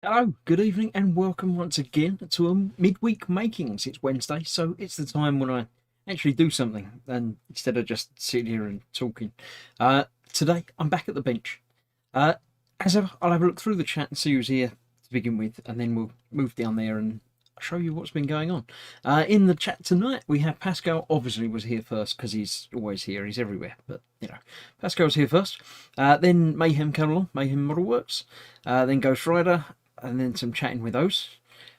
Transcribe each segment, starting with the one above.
Hello, good evening, and welcome once again to a Midweek Makings. It's Wednesday, so it's the time when I actually do something, and instead of just sitting here and talking. Today, I'm back at the bench. As ever, I'll have a look through the chat and see who's here to begin with, and then we'll move down there and show you what's been going on. In the chat tonight, we have Pascal. Obviously, was here first because he's always here. He's everywhere, but you know, Pascal's here first. Then Mayhem came along. Mayhem Model Works. Then Ghost Rider. And then some chatting with those.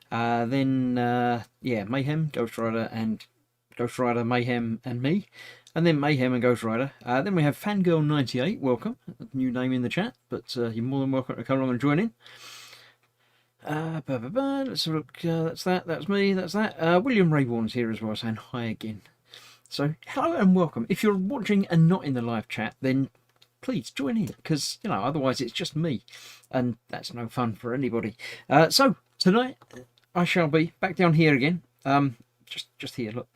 Then Mayhem, Ghost Rider, Mayhem, and me. And then Mayhem and Ghost Rider. Then we have Fangirl98. Welcome, new name in the chat, but you're more than welcome to come along and join in. Let's look. That's that. That's me. That's that. William Rayborn's here as well, saying hi again. So hello and welcome. If you're watching and not in the live chat, then please join in, because you know otherwise it's just me, and that's no fun for anybody. So tonight I shall be back down here again, just here, look,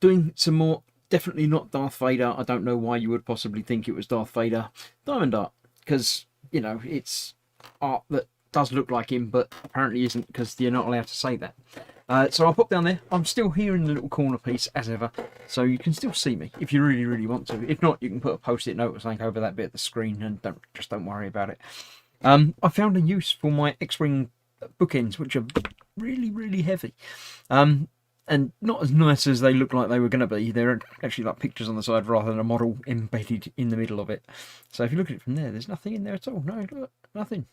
doing some more. Definitely not Darth Vader. I don't know why you would possibly think it was Darth Vader. Diamond Art, because you know it's art that does look like him, but apparently isn't, because you're not allowed to say that. So I'll pop down there. I'm still here in the little corner piece as ever, so you can still see me if you really, really want to. If not, you can put a post-it note or something over that bit of the screen, and don't worry about it. I found a use for my X-Wing bookends, which are really, really heavy. And not as nice as they look like they were going to be. They're actually like pictures on the side rather than a model embedded in the middle of it. So if you look at it from there, there's nothing in there at all. No, look, nothing.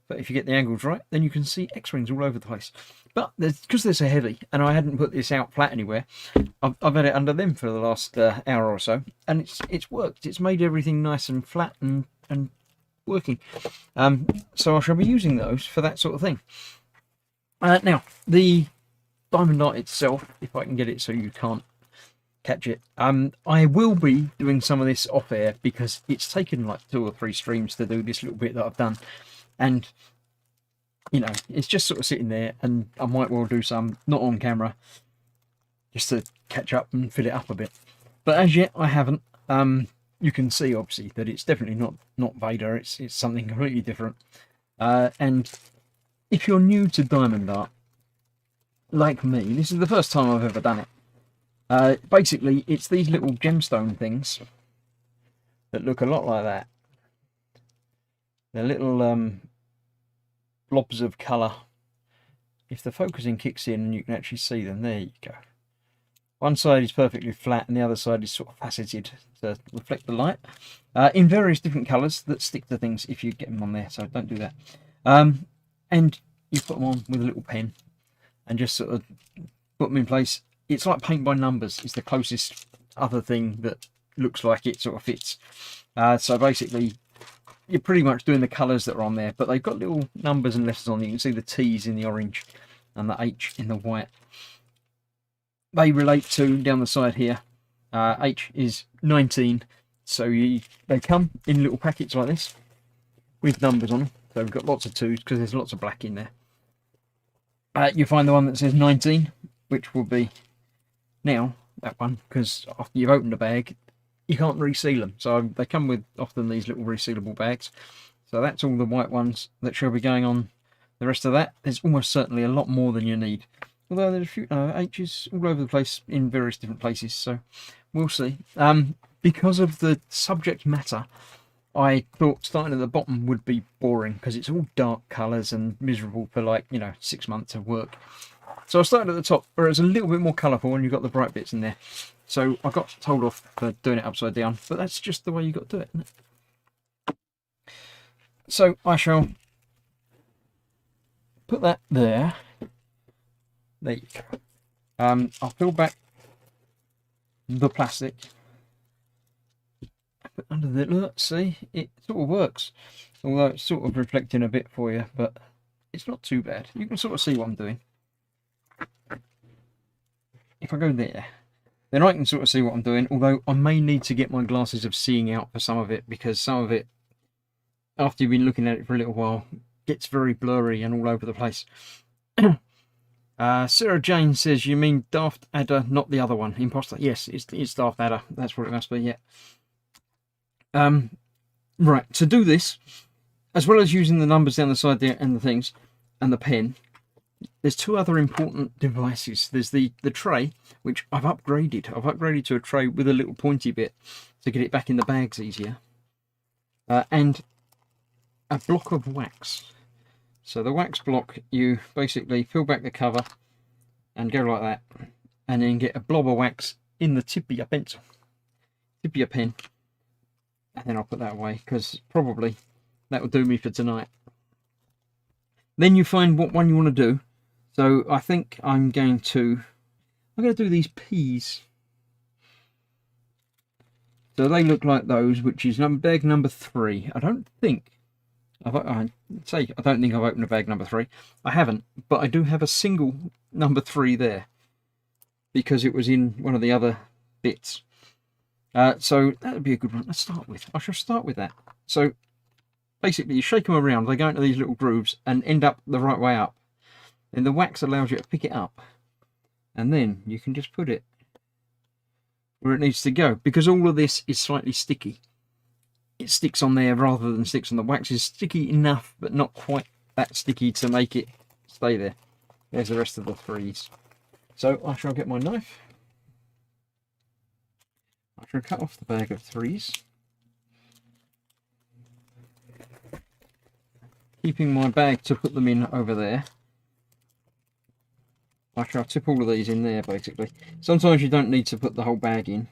But if you get the angles right, then you can see X-Wings all over the place. But because they're so heavy, and I hadn't put this out flat anywhere, I've had it under them for the last hour or so, and it's worked. It's made everything nice and flat and working. So I shall be using those for that sort of thing. Now, the diamond dart itself, if I can get it so you can't catch it, I will be doing some of this off air, because it's taken like 2 or 3 streams to do this little bit that I've done, and you know, it's just sort of sitting there, and I might well do some not on camera just to catch up and fill it up a bit, but as yet I haven't. You can see obviously that it's definitely not Vader. It's something completely different, and if you're new to diamond art like me, this is the first time I've ever done it. Basically, it's these little gemstone things that look a lot like that. They're little blobs of colour. If the focusing kicks in and you can actually see them, there you go. One side is perfectly flat and the other side is sort of faceted to reflect the light, in various different colours that stick to things if you get them on there, so don't do that. And you put them on with a little pen and just sort of put them in place. It's like paint by numbers. It's the closest other thing that looks like it sort of fits. So basically, you're pretty much doing the colours that are on there, but they've got little numbers and letters on. You can see the T's in the orange and the H in the white. They relate to, down the side here, H is 19. So they come in little packets like this with numbers on them. So we've got lots of 2s because there's lots of black in there. You find the one that says 19, which will be now that one, because after you've opened the bag, you can't reseal them. So they come with often these little resealable bags. So that's all the white ones that shall be going on. The rest of that, there's almost certainly a lot more than you need. Although there's a few H's all over the place in various different places. So we'll see. Because of the subject matter, I thought starting at the bottom would be boring, because it's all dark colours and miserable for, like, 6 months of work. So I started at the top where it's a little bit more colourful and you've got the bright bits in there. So I got told off for doing it upside down, but that's just the way you got to do it, isn't it? So I shall put that there. There you go. I'll peel back the plastic. Put under the look, see, it sort of works. Although it's sort of reflecting a bit for you, but it's not too bad. You can sort of see what I'm doing. If I go there, then I can sort of see what I'm doing, although I may need to get my glasses of seeing out for some of it, because some of it, after you've been looking at it for a little while, gets very blurry and all over the place. Sarah Jane says, you mean Darth Vader, not the other one, Imposter? Yes, it's Darth Vader. That's what it must be, yeah. Right, to do this, as well as using the numbers down the side there and the things, and the pen, there's 2 other important devices. There's the tray, which I've upgraded. I've upgraded to a tray with a little pointy bit to get it back in the bags easier. And a block of wax. So the wax block, you basically peel back the cover and go like that, and then get a blob of wax in the tip of your pencil, tip of your pen, and then I'll put that away, because probably that will do me for tonight. Then you find what one you want to do. So I think I'm going to do these peas. So they look like those, which is bag number 3. I don't think I've opened a bag number 3. I haven't, but I do have a single number 3 there, because it was in one of the other bits. So that would be a good one. Let's start with. I shall start with that. So basically, you shake them around, they go into these little grooves and end up the right way up. And the wax allows you to pick it up, and then you can just put it where it needs to go, because all of this is slightly sticky. it sticks on there rather than sticks on the wax. Is sticky enough, but not quite that sticky to make it stay there. There's the rest of the 3s. So I shall get my knife. I shall cut off the bag of 3s. Keeping my bag to put them in over there. I shall tip all of these in there, basically. Sometimes you don't need to put the whole bag in.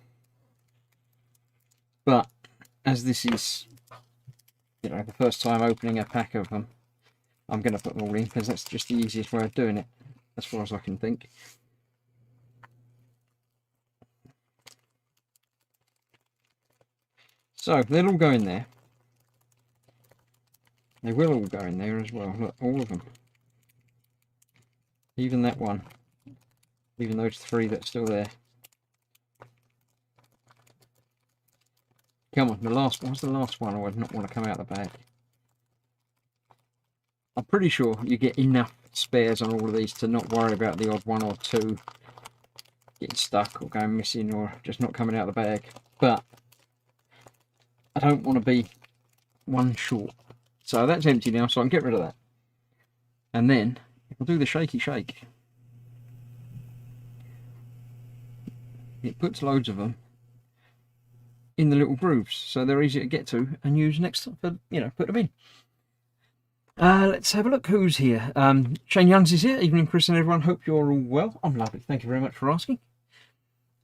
But as this is, you know, the first time opening a pack of them, I'm going to put them all in because that's just the easiest way of doing it, as far as I can think. So they'll all go in there. They will all go in there as well. Look, all of them. Even that one. Even those 3 that's still there. Come on, the last one. What's the last one? I would not want to come out of the bag. I'm pretty sure you get enough spares on all of these to not worry about the odd 1 or 2 getting stuck or going missing or just not coming out of the bag. But I don't want to be one short. So that's empty now, so I can get rid of that. And then I'll do the shaky shake. It puts loads of them in the little grooves, so they're easy to get to and use next time for, you know, put them in. Let's have a look who's here. Shane Youngs is here. Evening, Chris and everyone. Hope you're all well. I'm lovely. Thank you very much for asking.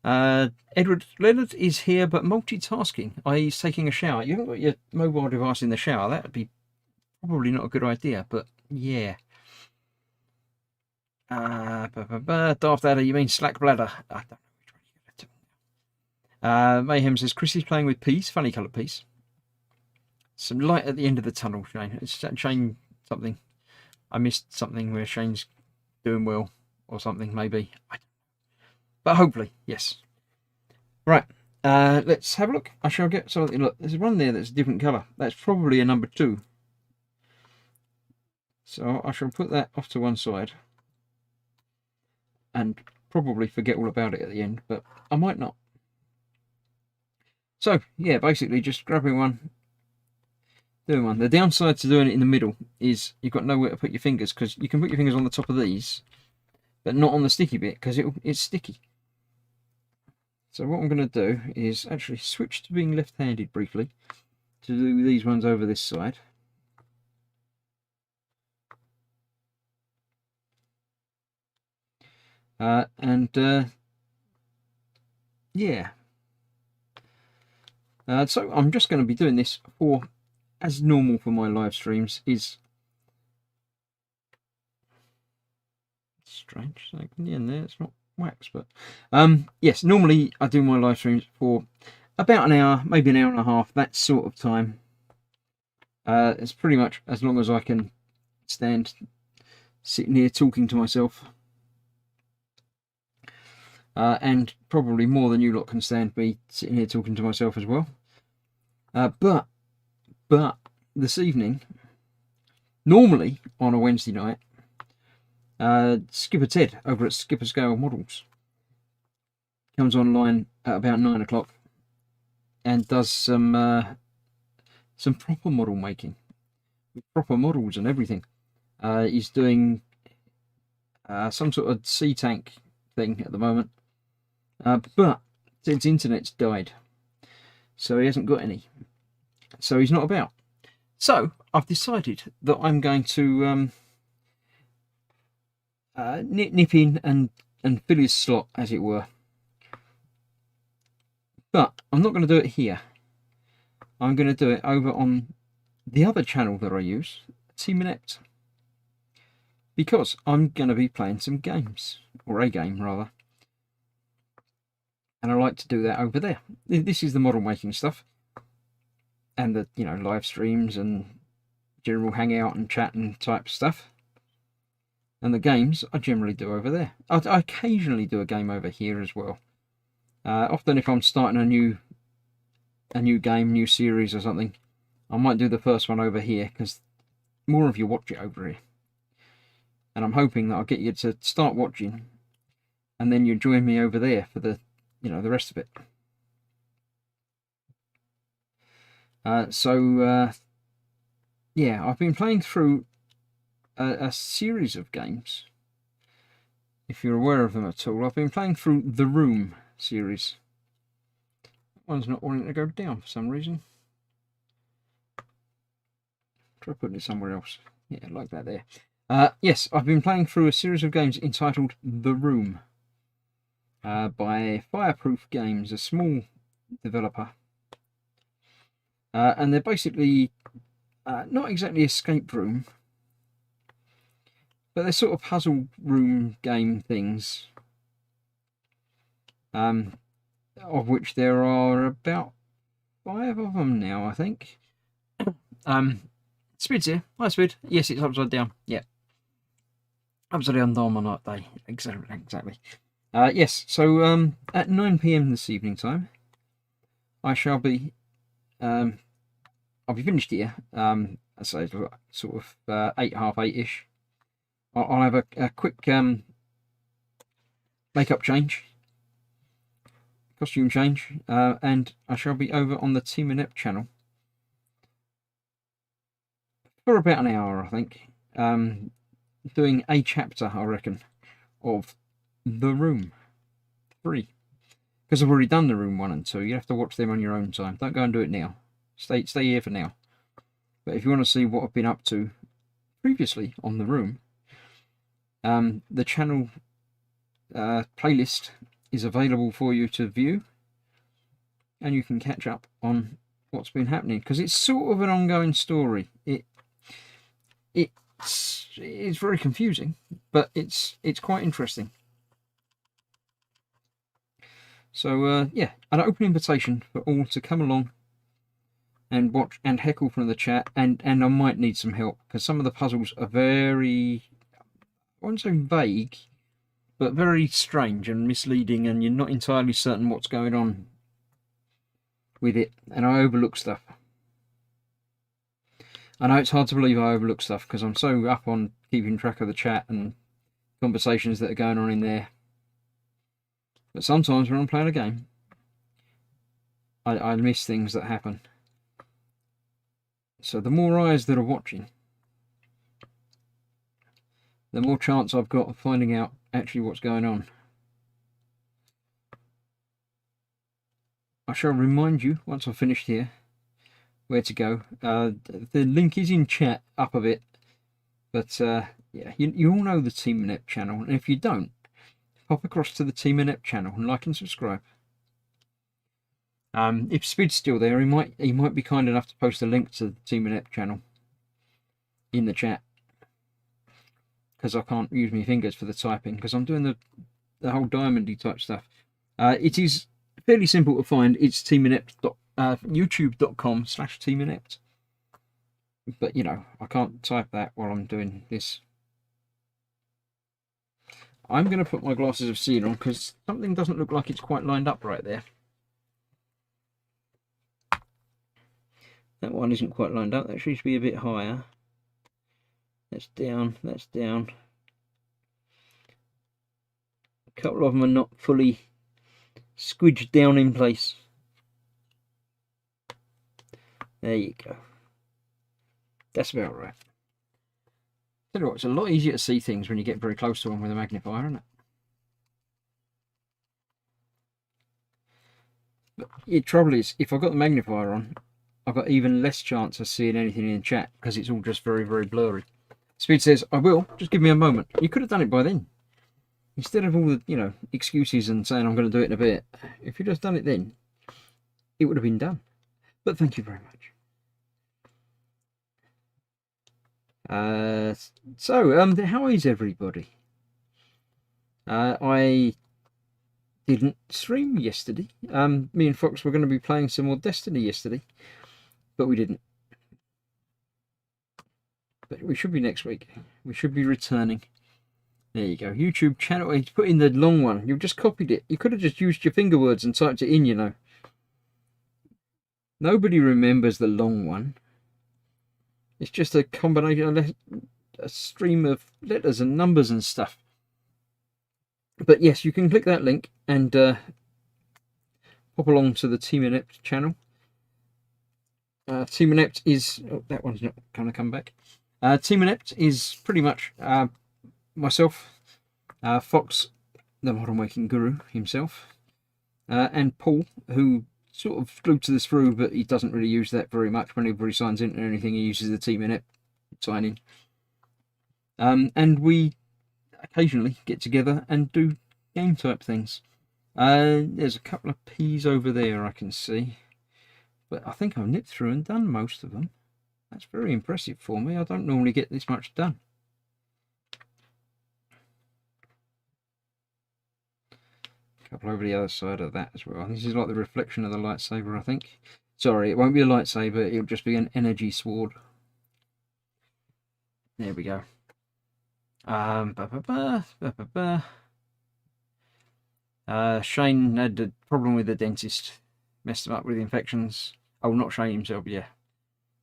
Edward Leonard is here, but multitasking. He's taking a shower. You haven't got your mobile device in the shower. That would be probably not a good idea, but yeah. Darth Vader, you mean slack bladder? I don't know which one you're going to do. Mayhem says Chris is playing with peas, funny coloured peas. Some light at the end of the tunnel, Shane. It's Shane something. I missed something where Shane's doing well or something, maybe. But hopefully, yes. Right, let's have a look. I shall get something. Look, there's one there that's a different colour. That's probably a number 2. So I shall put that off to one side. And probably forget all about it at the end, but I might not. So, yeah, basically just grabbing one, doing one. The downside to doing it in the middle is you've got nowhere to put your fingers, because you can put your fingers on the top of these, but not on the sticky bit, because it's sticky. So what I'm going to do is actually switch to being left-handed briefly to do these ones over this side. Yeah. So I'm just going to be doing this for, as normal for my live streams, is strange. So in the end there, it's not wax, but yes, normally I do my live streams for about an hour, maybe an hour and a half, that sort of time. It's pretty much as long as I can stand sitting here talking to myself. And probably more than you lot can stand me sitting here talking to myself as well. But this evening, normally on a Wednesday night, Skipper Ted over at Skipper Scale Models comes online at about 9 o'clock and does some proper model making, with proper models and everything. He's doing some sort of sea tank thing at the moment. But Ted's internet's died, so he hasn't got any, so he's not about. So I've decided that I'm going to nip in and fill his slot, as it were. But I'm not going to do it here. I'm going to do it over on the other channel that I use, Team Inept, because I'm going to be playing some games, or a game rather. And I like to do that over there. This is the model making stuff, and the, you know, live streams and general hangout and chat and type stuff. And the games I generally do over there. I occasionally do a game over here as well. Often if I'm starting a new game, new series or something, I might do the first one over here, because more of you watch it over here. And I'm hoping that I'll get you to start watching, and then you join me over there for the, you know, the rest of it. Yeah, I've been playing through a series of games. If you're aware of them at all, I've been playing through the Room series. One's not wanting to go down for some reason. Try putting it somewhere else. Yeah, like that there. Yes, I've been playing through a series of games entitled The Room by Fireproof Games, a small developer. And they're basically not exactly escape room, but they're sort of puzzle room game things, of which there are about 5 of them now, I think. Spid's here. Hi, Spid. Yes, it's upside down. Yeah. Upside down Dharma Day. Exactly. Yes, so at 9 PM this evening time, I shall be I'll be finished here. I say sort of 8, half 8-ish. I'll have a quick makeup change, costume change, and I shall be over on the Team Inept channel for about an hour, I think, doing a chapter, I reckon, of The Room 3. Because I've already done The Room 1 and 2. You have to watch them on your own time. Don't go and do it now. Stay here for now. But if you want to see what I've been up to previously on The Room, the channel playlist is available for you to view, and you can catch up on what's been happening, because it's sort of an ongoing story. It's very confusing, but it's quite interesting. So yeah, an open invitation for all to come along and watch and heckle from the chat, and I might need some help, because some of the puzzles are very, I won't say vague, but very strange and misleading, and you're not entirely certain what's going on with it, and I overlook stuff. I know it's hard to believe I overlook stuff, because I'm so up on keeping track of the chat and conversations that are going on in there. But sometimes when I'm playing a game, I miss things that happen. So the more eyes that are watching, the more chance I've got of finding out actually what's going on. I shall remind you, once I've finished here, where to go. The link is in chat up a bit, but yeah, you all know the Team Inept channel, and if you don't, pop across to the Team Inept channel and like and subscribe. If Spid's still there, he might be kind enough to post a link to the Team Inept channel in the chat, because I can't use my fingers for the typing, because I'm doing the whole diamondy type stuff. It is fairly simple to find. It's youtube.com/teaminept. But you know, I can't type that while I'm doing this. I'm going to put my glasses of seeing on, because something doesn't look like it's quite lined up right there. That one isn't quite lined up. That should be a bit higher. That's down. That's down. A couple of them are not fully squidged down in place. There you go. That's about right. Tell you what, it's a lot easier to see things when you get very close to them with a magnifier, isn't it? But the trouble is, if I've got the magnifier on, I've got even less chance of seeing anything in the chat, because it's all just very, very blurry. Speed says, I will, just give me a moment. You could have done it by then. Instead of all the, you know, excuses and saying I'm going to do it in a bit, if you'd just done it then, it would have been done. But thank you very much. So how is everybody? I didn't stream yesterday. Me and Fox were going to be playing some more Destiny yesterday, but we didn't. But we should be next week. We should be returning. There you go. YouTube channel. He's put in the long one. You've just copied it. You could have just used your finger words and typed it in, you know. Nobody remembers the long one. It's just a combination of a stream of letters and numbers and stuff. But yes, you can click that link and pop along to the Team Inept channel. Team Inept is... Oh, that one's not going to come back. Team Inept is pretty much myself, Fox, the modern making guru himself, and Paul, who sort of glued to this through, but he doesn't really use that very much. Whenever he signs into anything, he uses the Team Inept sign in. And we occasionally get together and do game type things. There's a couple of P's over there I can see, but I think I've nipped through and done most of them. That's very impressive for me. I don't normally get this much done. A couple over the other side of that as well. This is like the reflection of the lightsaber, I think. Sorry, it won't be a lightsaber, it'll just be an energy sword. There we go. Shane had a problem with the dentist, messed him up with infections. Oh, not Shane himself, yeah.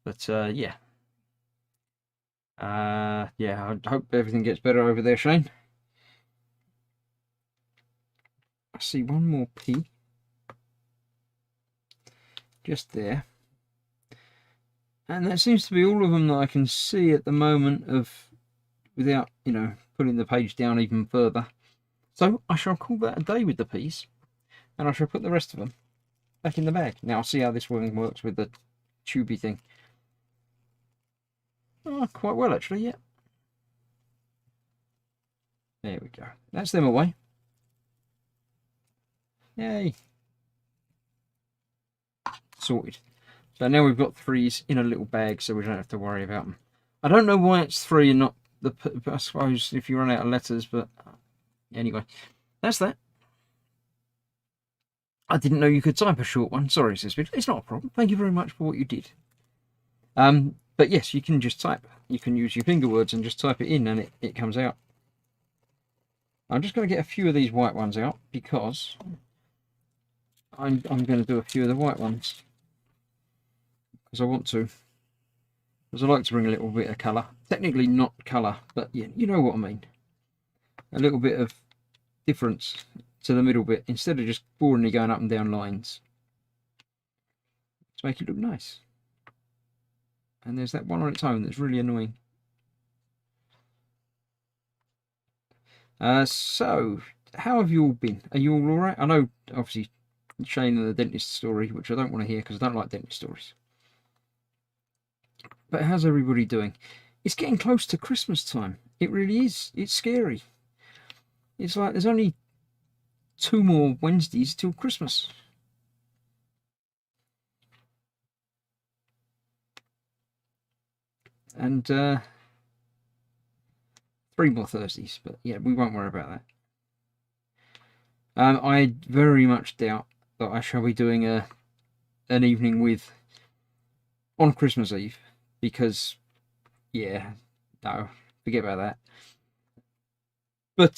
But yeah. Yeah, I hope everything gets better over there, Shane. I see one more P. Just there. And that seems to be all of them that I can see at the moment, of without, you know, putting the page down even further. So I shall call that a day with the P's, and I shall put the rest of them back in the bag. Now I'll see how this one works with the tubey thing. Oh, quite well actually, yeah. There we go. That's them away. Yay. Sorted. So now we've got 3s in a little bag, so we don't have to worry about them. I don't know why it's 3 and not the... I suppose if you run out of letters, but anyway, that's that. I didn't know you could type a short one. Sorry, Sispid. It's not a problem. Thank you very much for what you did. But yes, you can just type. You can use your finger words and just type it in, and it comes out. I'm just going to get a few of these white ones out, because I'm going to do a few of the white ones. Because I want to. Because I like to bring a little bit of colour. Technically not colour, but yeah, you know what I mean. A little bit of difference to the middle bit, instead of just boringly going up and down lines. To make it look nice. And there's that one on its own that's really annoying. So, how have you all been? Are you all alright? I know, obviously, Shane and the dentist story, which I don't want to hear because I don't like dentist stories. But how's everybody doing? It's getting close to Christmas time. It really is. It's scary. It's like there's only 2 more Wednesdays till Christmas. And 3 more Thursdays, but yeah, we won't worry about that. I very much doubt that I shall be doing an evening with on Christmas Eve, because yeah, no, forget about that. But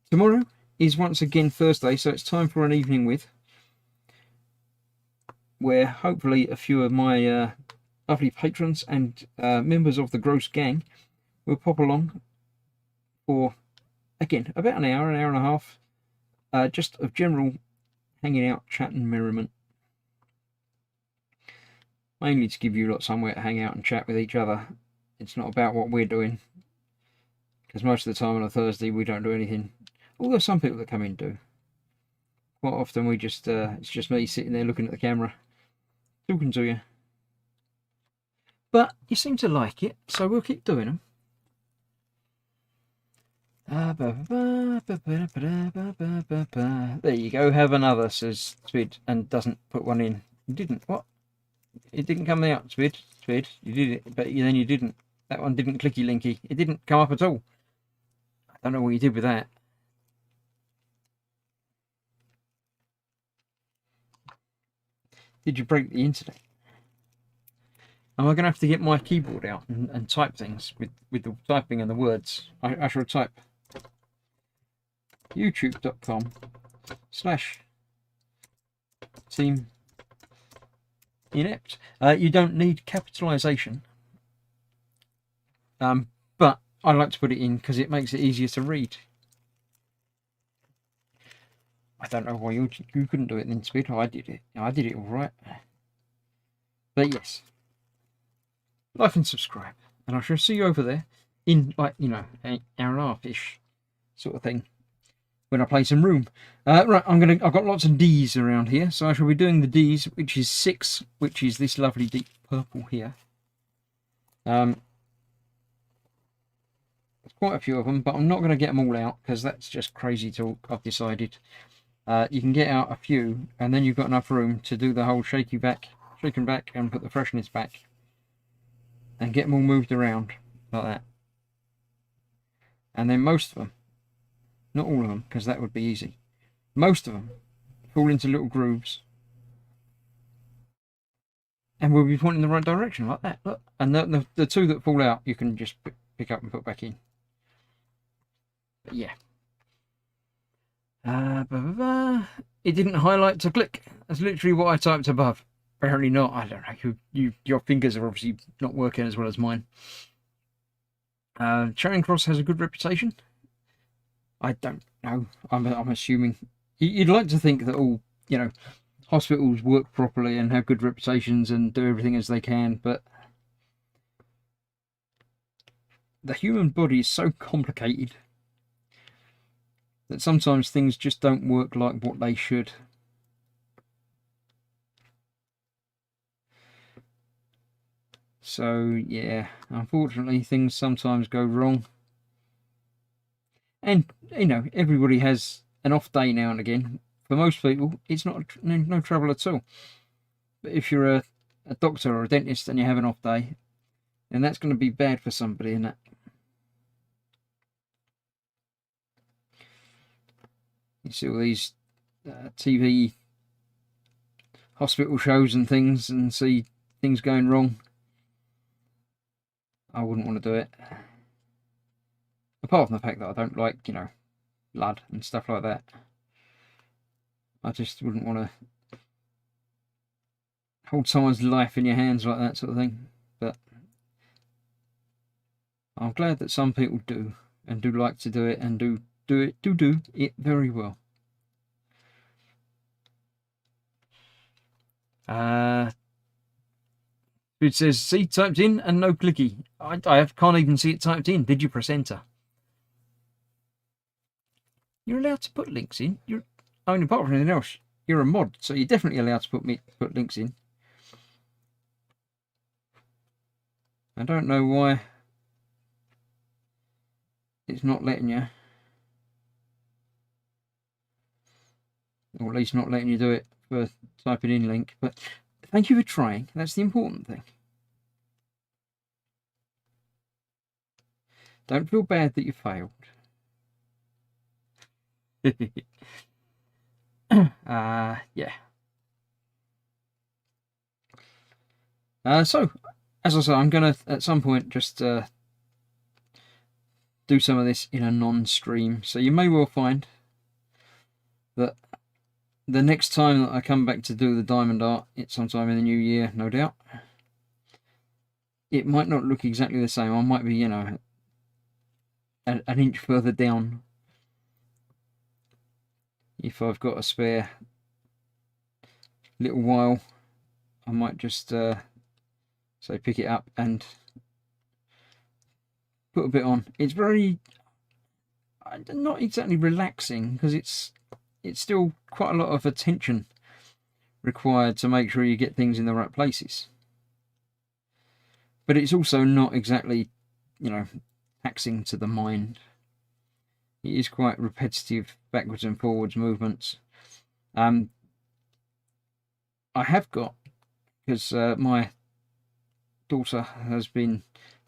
tomorrow is once again Thursday, so it's time for an evening with, where hopefully a few of my lovely patrons and members of the Gross Gang will pop along for, again, about an hour and a half, just of general hanging out, chat and merriment. Mainly to give you lot somewhere to hang out and chat with each other. It's not about what we're doing, because most of the time on a Thursday we don't do anything. Although some people that come in do. Quite often we just it's just me sitting there looking at the camera, talking to you. But you seem to like it, so we'll keep doing them. There you go, have another, says Spid, and doesn't put one in. You didn't, what? It didn't come out, Spid. You did it, but then you didn't. That one didn't clicky linky. It didn't come up at all. I don't know what you did with that. Did you break the internet? Am I going to have to get my keyboard out and type things with the typing and the words? I shall type youtube.com/team inept. You don't need capitalization, but I like to put it in because it makes it easier to read. I don't know why you couldn't do it then, Speed. I did it all right. But yes, like and subscribe, and I shall see you over there in, like, you know, an hour and a half-ish sort of thing, when I play some Room. Right, I've got lots of D's around here, so I shall be doing the D's, which is 6, which is this lovely deep purple here. There's quite a few of them, but I'm not going to get them all out, because that's just crazy talk, I've decided. You can get out a few, and then you've got enough room to do the whole shaking back, and put the freshness back, and get them all moved around, like that. And then most of them, not all of them, because that would be easy, most of them fall into little grooves, and we'll be pointing in the right direction, like that. Look. And the two that fall out, you can just pick up and put back in. But yeah. It didn't highlight to click. That's literally what I typed above. Apparently not. I don't know. Your fingers are obviously not working as well as mine. Charing Cross has a good reputation. I don't know. I'm assuming. You'd like to think that all, you know, hospitals work properly and have good reputations and do everything as they can, but the human body is so complicated that sometimes things just don't work like what they should. So yeah, unfortunately things sometimes go wrong. And, you know, everybody has an off day now and again. For most people, it's not no trouble at all. But if you're a doctor or a dentist and you have an off day, then that's going to be bad for somebody, isn't it? You see all these TV hospital shows and things, and see things going wrong. I wouldn't want to do it. Apart from the fact that I don't like, you know, blood and stuff like that. I just wouldn't want to hold someone's life in your hands like that sort of thing. But I'm glad that some people do, and do like to do it, and do it very well. It says, see, typed in and no clicky. I can't even see it typed in. Did you press enter? You're allowed to put links in. I mean, apart from anything else, you're a mod, so you're definitely allowed to put links in. I don't know why it's not letting you, or at least not letting you do it for typing in link. But thank you for trying. That's the important thing. Don't feel bad that you failed. Yeah. So, as I say, I'm going to, at some point, just do some of this in a non-stream. So you may well find that the next time that I come back to do the diamond art, it's sometime in the new year, no doubt. It might not look exactly the same. I might be, you know, an inch further down. If I've got a spare little while, I might just say pick it up and put a bit on. It's very, not exactly relaxing, because it's still quite a lot of attention required to make sure you get things in the right places. But it's also not exactly, you know, taxing to the mind. It is quite repetitive backwards and forwards movements. I have got, because my daughter has been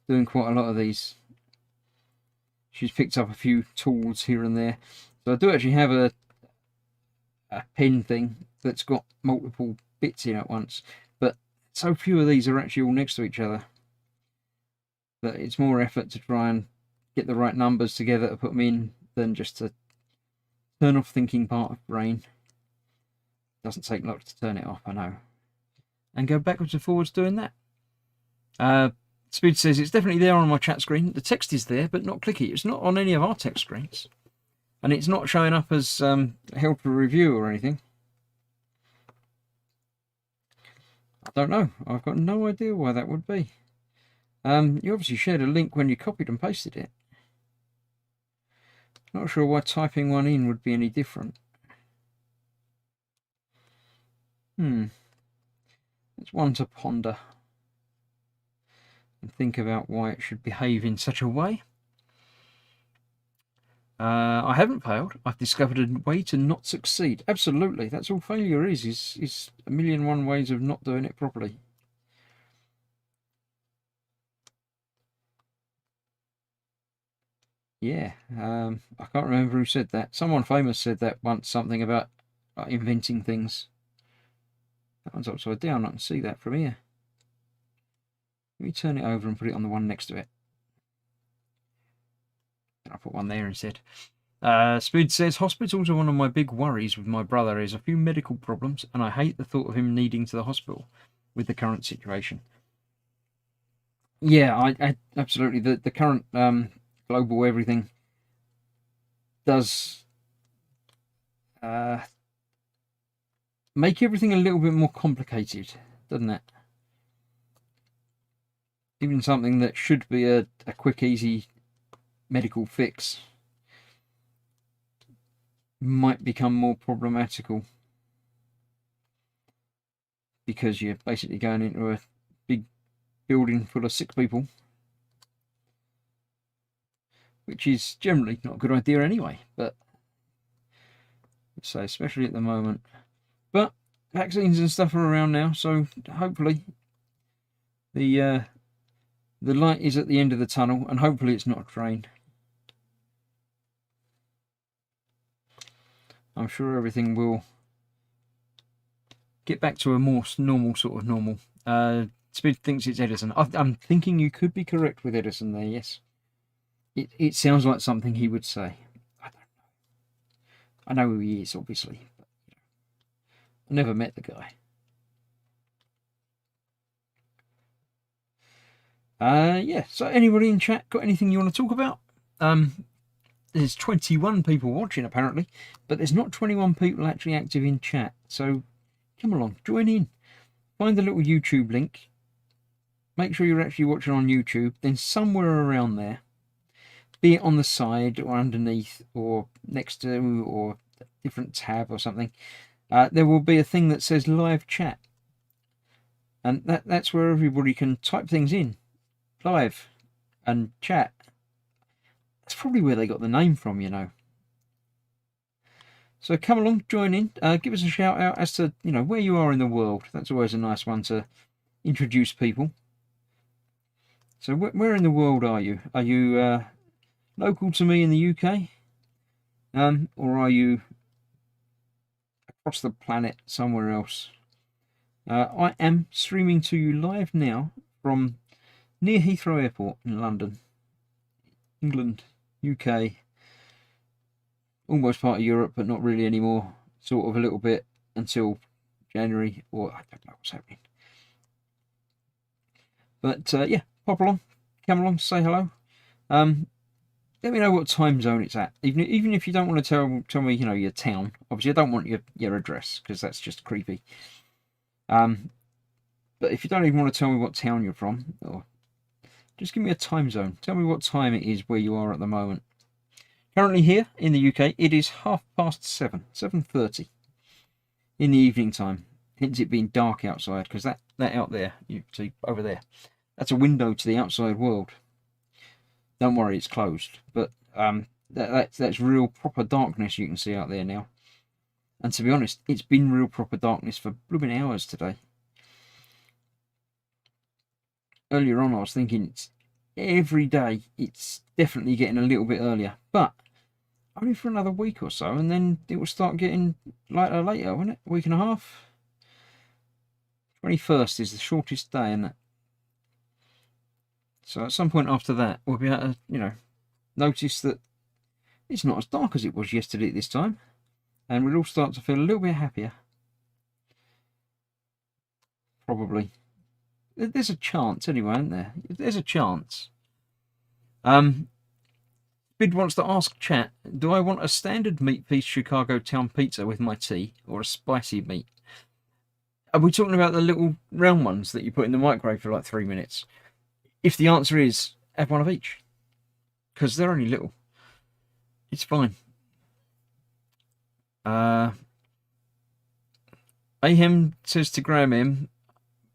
doing quite a lot of these. She's picked up a few tools here and there. So I do actually have a pen thing that's got multiple bits in at once. But so few of these are actually all next to each other that it's more effort to try and get the right numbers together to put them in than just to turn off thinking part of brain. Doesn't take a lot to turn it off, I know. And go backwards and forwards doing that. Speed says it's definitely there on my chat screen. The text is there, but not clicky. It's not on any of our text screens. And it's not showing up as held for review or anything. don't know. I've got no idea why that would be. You obviously shared a link when you copied and pasted it. Not sure why typing one in would be any different. It's one to ponder and think about why it should behave in such a way. I haven't failed. I've discovered a way to not succeed. Absolutely. That's all failure is a million and one ways of not doing it properly. Yeah. I can't remember who said that. Someone famous said that once, something about inventing things. That one's upside down. I can see that from here. Let me turn it over and put it on the one next to it. I'll put one there instead. Spud says, hospitals are one of my big worries with my brother. He has a few medical problems, and I hate the thought of him needing to the hospital with the current situation. Yeah, I absolutely. The current global everything does make everything a little bit more complicated, doesn't it? Even something that should be a quick, easy medical fix might become more problematical because you're basically going into a big building full of sick people, which is generally not a good idea anyway, but so especially at the moment. But vaccines and stuff are around now, so hopefully the light is at the end of the tunnel, and hopefully it's not a train. I'm sure everything will get back to a more normal sort of normal. Speed thinks it's Edison. I'm thinking you could be correct with Edison there, yes. It sounds like something he would say. I don't know. I know who he is, obviously, but I never met the guy. Yeah, so anybody in chat got anything you want to talk about? There's 21 people watching apparently, but there's not 21 people actually active in chat. So come along, join in. Find the little YouTube link. Make sure you're actually watching on YouTube. Then somewhere around there, be it on the side or underneath or next to or a different tab or something, there will be a thing that says live chat. And that's where everybody can type things in, live, and chat. That's probably where they got the name from, you know. So come along, join in, give us a shout out as to, you know, where you are in the world. That's always a nice one to introduce people. So where in the world are you? Are you local to me in the UK? Or are you across the planet somewhere else? I am streaming to you live now from near Heathrow Airport in London, England, UK, almost part of Europe, but not really anymore. Sort of a little bit until January, or I don't know what's happening. But yeah, pop along, come along, say hello. Let me know what time zone it's at. Even if you don't want to tell me, you know, your town. Obviously, I don't want your address because that's just creepy. But if you don't even want to tell me what town you're from, or just give me a time zone. Tell me what time it is where you are at the moment. Currently here in the UK, it is 7:30 in the evening time. Hence it being dark outside, because that out there, you see over there, that's a window to the outside world. Don't worry, it's closed, but that's real proper darkness you can see out there now. And to be honest, it's been real proper darkness for blooming hours today. Earlier on, I was thinking every day it's definitely getting a little bit earlier, but only for another week or so, and then it will start getting lighter later, won't it? A week and a half. 21st is the shortest day, isn't it? So at some point after that, we'll be able to, you know, notice that it's not as dark as it was yesterday at this time, and we'll all start to feel a little bit happier. Probably. There's a chance anyway, isn't there? There's a chance. Bid wants to ask chat, do I want a standard meat piece Chicago town pizza with my tea, or a spicy meat? Are we talking about the little round ones that you put in the microwave for like 3 minutes? If the answer is have one of each, because they're only little, it's fine. Ahem says to Graham M,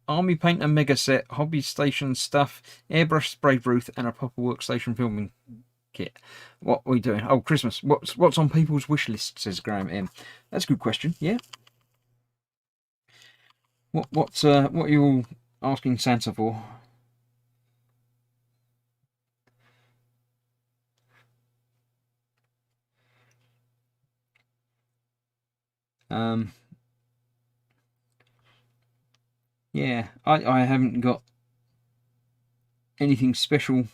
Army Painter Mega Set, Hobby Station stuff, airbrush spray booth, and a proper workstation filming kit. What are we doing? Oh, Christmas. What's on people's wish list? Says Graham M. That's a good question. Yeah. What are you all asking Santa for? Yeah, I haven't got anything special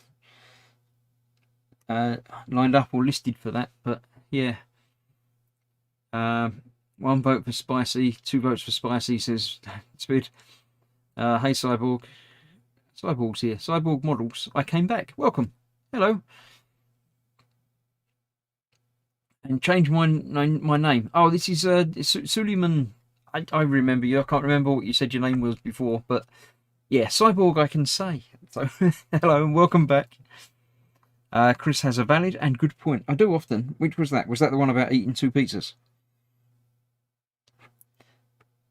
lined up or listed for that, but yeah. 1 vote for spicy, 2 votes for spicy, says Spid. Hey Cyborg. Cyborg's here. Cyborg Models. I came back. Welcome. Hello. And change my name. Oh, this is Suleiman. I remember you. I can't remember what you said your name was before, but yeah, Cyborg I can say. So hello and welcome back. Chris has a valid and good point. I do often. Which was that? Was that the one about eating 2 pizzas?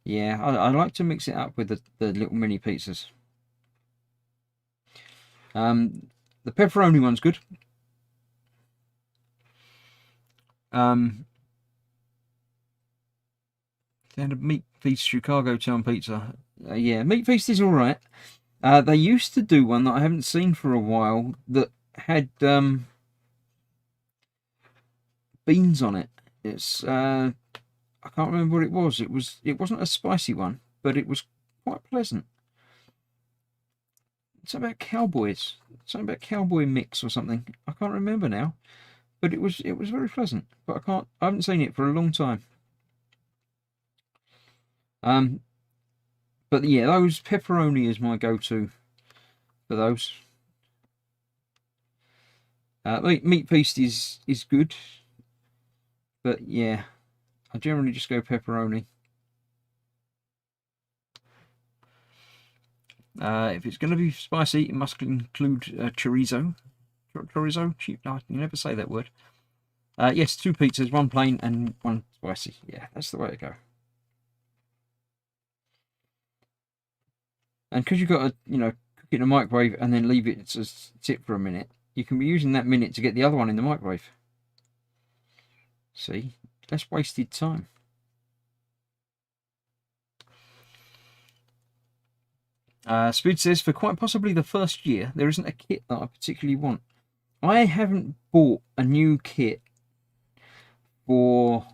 Yeah, I like to mix it up with the little mini pizzas. The pepperoni one's good. They had a Meat Feast Chicago Town pizza. Yeah, Meat Feast is all right. They used to do one that I haven't seen for a while that had beans on it. It's I can't remember what it was. It wasn't a spicy one, but it was quite pleasant. It's about cowboys. Something about cowboy mix or something. I can't remember now, but it was very pleasant. But I haven't seen it for a long time. But yeah, those pepperoni is my go-to for those. Meat Feast is good, but yeah, I generally just go pepperoni. If it's going to be spicy, it must include chorizo. Chorizo? No, you never say that word. Yes, 2 pizzas, 1 plain and 1 spicy. Yeah, that's the way to go. And because you've got to, cook it in a microwave and then leave it to sit for a minute, you can be using that minute to get the other one in the microwave. See? Less wasted time. Speed says, for quite possibly the first year, there isn't a kit that I particularly want. I haven't bought a new kit for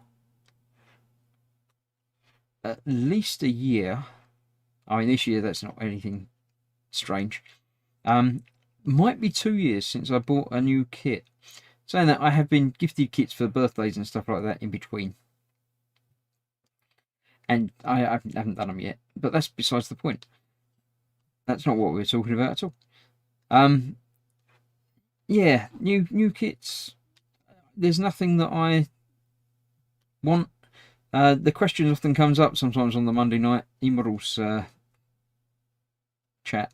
at least a year. I mean, this year, that's not anything strange. Might be 2 years since I bought a new kit. Saying that, I have been gifted kits for birthdays and stuff like that in between. And I haven't done them yet. But that's besides the point. That's not what we were talking about at all. Yeah, new kits. There's nothing that I want. The question often comes up sometimes on the Monday night eModels chat.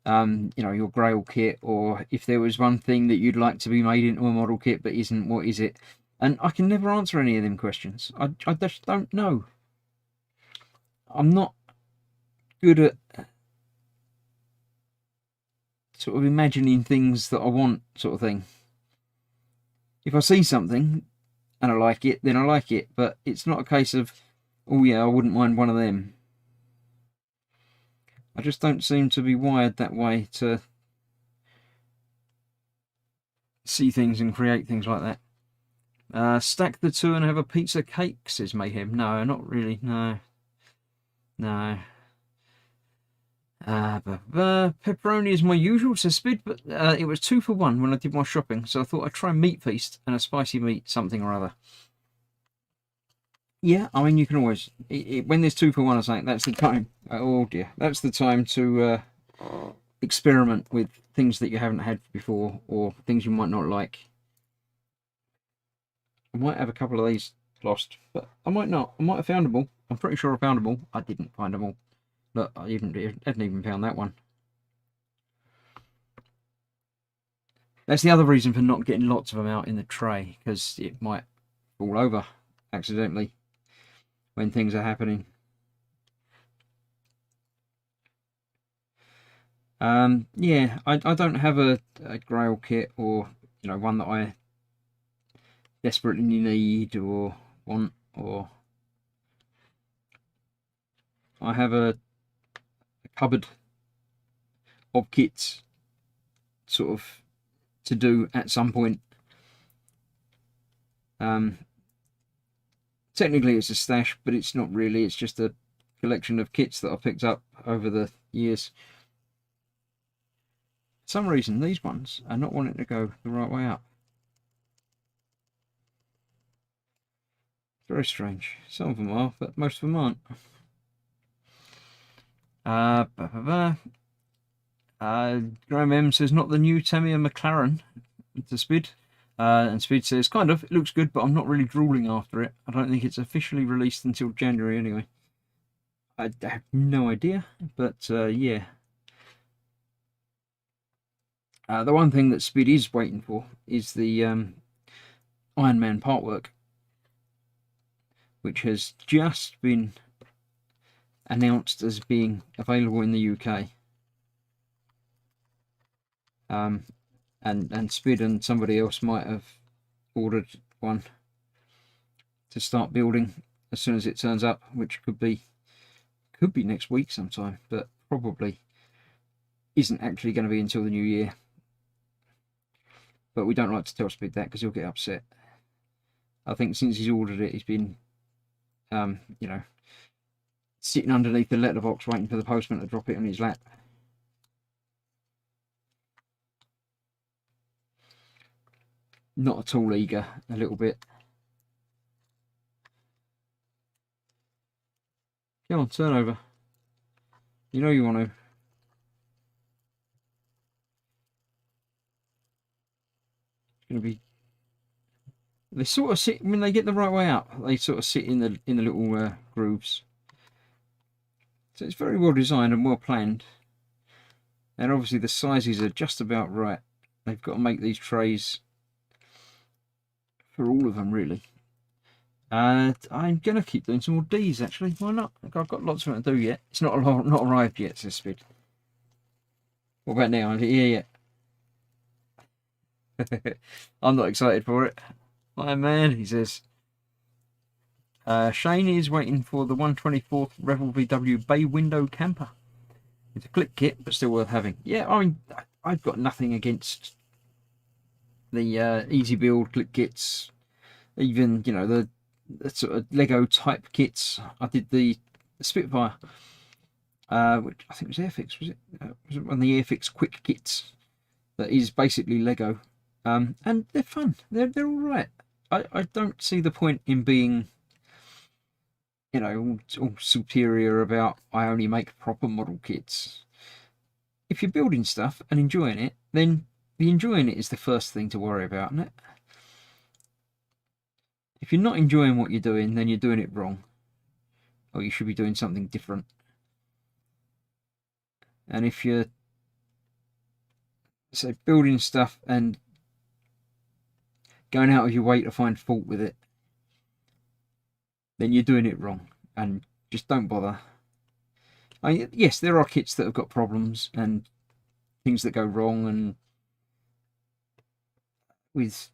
Your Grail kit, or if there was one thing that you'd like to be made into a model kit but isn't, what is it? And I can never answer any of them questions. I just don't know. I'm not good at sort of imagining things that I want, sort of thing. If I see something and I like it, then I like it. But it's not a case of, oh yeah, I wouldn't mind one of them. I just don't seem to be wired that way to see things and create things like that. Stack the 2 and have a pizza cake, says Mayhem. No, not really. No. Pepperoni is my usual, says Spid, but it was 2 for 1 when I did my shopping, so I thought I'd try Meat Feast and a spicy meat something or other. Yeah, I mean, you can always, when there's 2 for 1 or something, that's the time. Oh dear, that's the time to experiment with things that you haven't had before, or things you might not like. I might have a couple of these lost, but I might not. I might have found them all. I'm pretty sure I found them all. I didn't find them all. Look, I hadn't even found that one. That's the other reason for not getting lots of them out in the tray, because it might fall over accidentally when things are happening. Yeah, I don't have a Grail kit, or one that I desperately need or want, or I have a cupboard of kits sort of to do at some point. Technically it's a stash, but it's not really. It's just a collection of kits that I've picked up over the years. For some reason these ones are not wanting to go the right way up. Very strange. Some of them are, but most of them aren't. Graham M says, not the new Tamiya McLaren to Spid. And Spid says, kind of, it looks good, but I'm not really drooling after it. I don't think it's officially released until January anyway. I have no idea, but yeah. The one thing that Spid is waiting for is the Iron Man part work, which has just been announced as being available in the UK. And Spid and somebody else might have ordered one to start building as soon as it turns up, which could be next week sometime, but probably isn't actually going to be until the new year. But we don't like to tell Spid that because he'll get upset. I think since he's ordered it, he's been sitting underneath the letterbox waiting for the postman to drop it on his lap. Not at all eager, a little bit. Come on, turn over. You know you want to. It's going to be... They sort of sit, when they get the right way up, they sort of sit in the little grooves. So it's very well designed and well planned. And obviously the sizes are just about right. They've got to make these trays for all of them, really. I'm going to keep doing some more D's, actually. Why not? I've got lots of them to do yet. It's not arrived yet, says Spid. What about now? Is it here yet? I'm not excited for it. My man, he says. Shane is waiting for the 124th Revel VW bay window camper. It's a click kit, but still worth having. Yeah, I mean, I've got nothing against the easy build click kits. Even, the sort of Lego type kits. I did the Spitfire, which I think was Airfix, was it? Was it one of the Airfix quick kits that is basically Lego? And they're fun. They're all right. I don't see the point in being, all superior about I only make proper model kits. If you're building stuff and enjoying it, then the enjoying it is the first thing to worry about, isn't it? If you're not enjoying what you're doing, then you're doing it wrong, or you should be doing something different. And if you're, say, building stuff and going out of your way to find fault with it, then you're doing it wrong, and just don't bother. Yes, there are kits that have got problems and things that go wrong, and with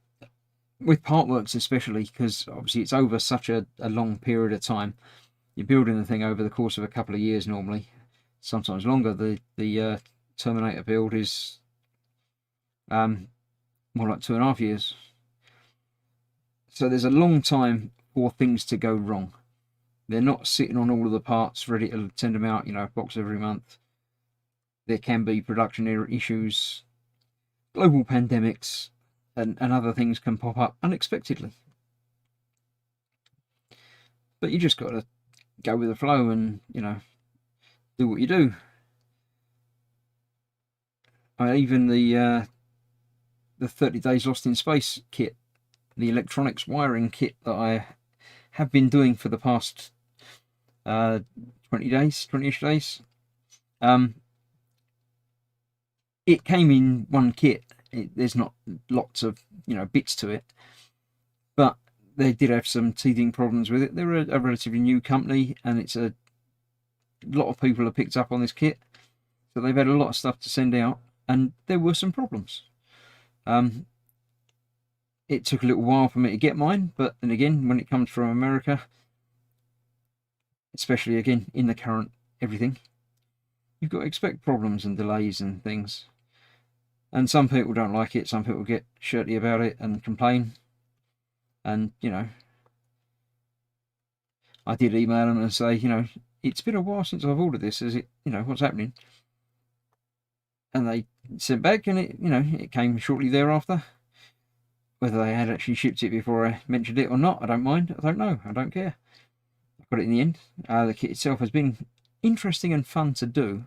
part works especially, because obviously it's over such a long period of time. You're building the thing over the course of a couple of years normally, sometimes longer. The Terminator build is more like 2.5 years. So there's a long time for things to go wrong. They're not sitting on all of the parts ready to send them out, a box every month. There can be production issues, global pandemics, and other things can pop up unexpectedly. But you just got to go with the flow and, do what you do. Even the 30 Days Lost in Space kit, the electronics wiring kit that I have been doing for the past 20 days, 20-ish days. It came in one kit. There's not lots of bits to it, but they did have some teething problems with it. They're a relatively new company, and it's a lot of people have picked up on this kit, so they've had a lot of stuff to send out, and there were some problems. It took a little while for me to get mine, but then again, when it comes from America, especially again in the current everything, you've got to expect problems and delays and things. And some people don't like it, some people get shirty about it and complain. And, I did email them and say, it's been a while since I've ordered this. Is it, what's happening? And they sent back, and it came shortly thereafter. Whether they had actually shipped it before I mentioned it or not, I don't mind. I don't know. I don't care. I got it in the end. The kit itself has been interesting and fun to do.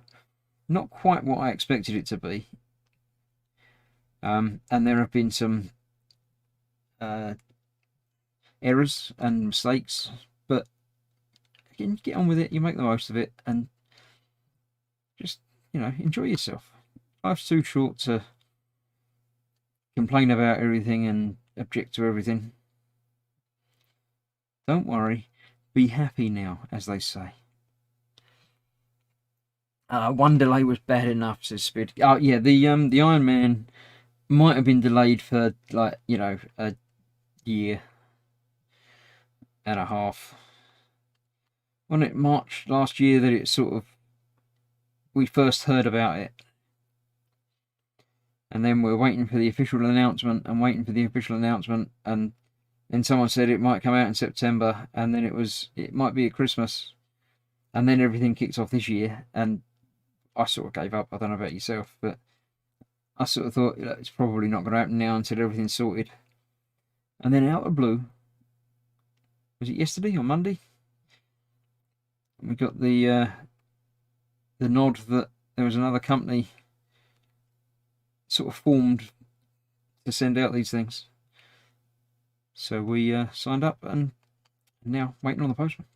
Not quite what I expected it to be. And there have been some errors and mistakes, but again, get on with it. You make the most of it, and just enjoy yourself. Life's too short to complain about everything and object to everything. Don't worry, be happy now, as they say. One delay was bad enough, says Spid. Oh yeah, the Iron Man might have been delayed for like a year and a half. Wasn't it March last year that it we first heard about it? And then we're waiting for the official announcement and waiting for the official announcement, and then someone said it might come out in September, and then it might be at Christmas, and then everything kicks off this year, and I sort of gave up. I don't know about yourself, but I sort of thought it's probably not going to happen now until everything's sorted. And then out of blue, was it yesterday or Monday? We got the nod that there was another company sort of formed to send out these things. So we signed up, and now waiting on the postman.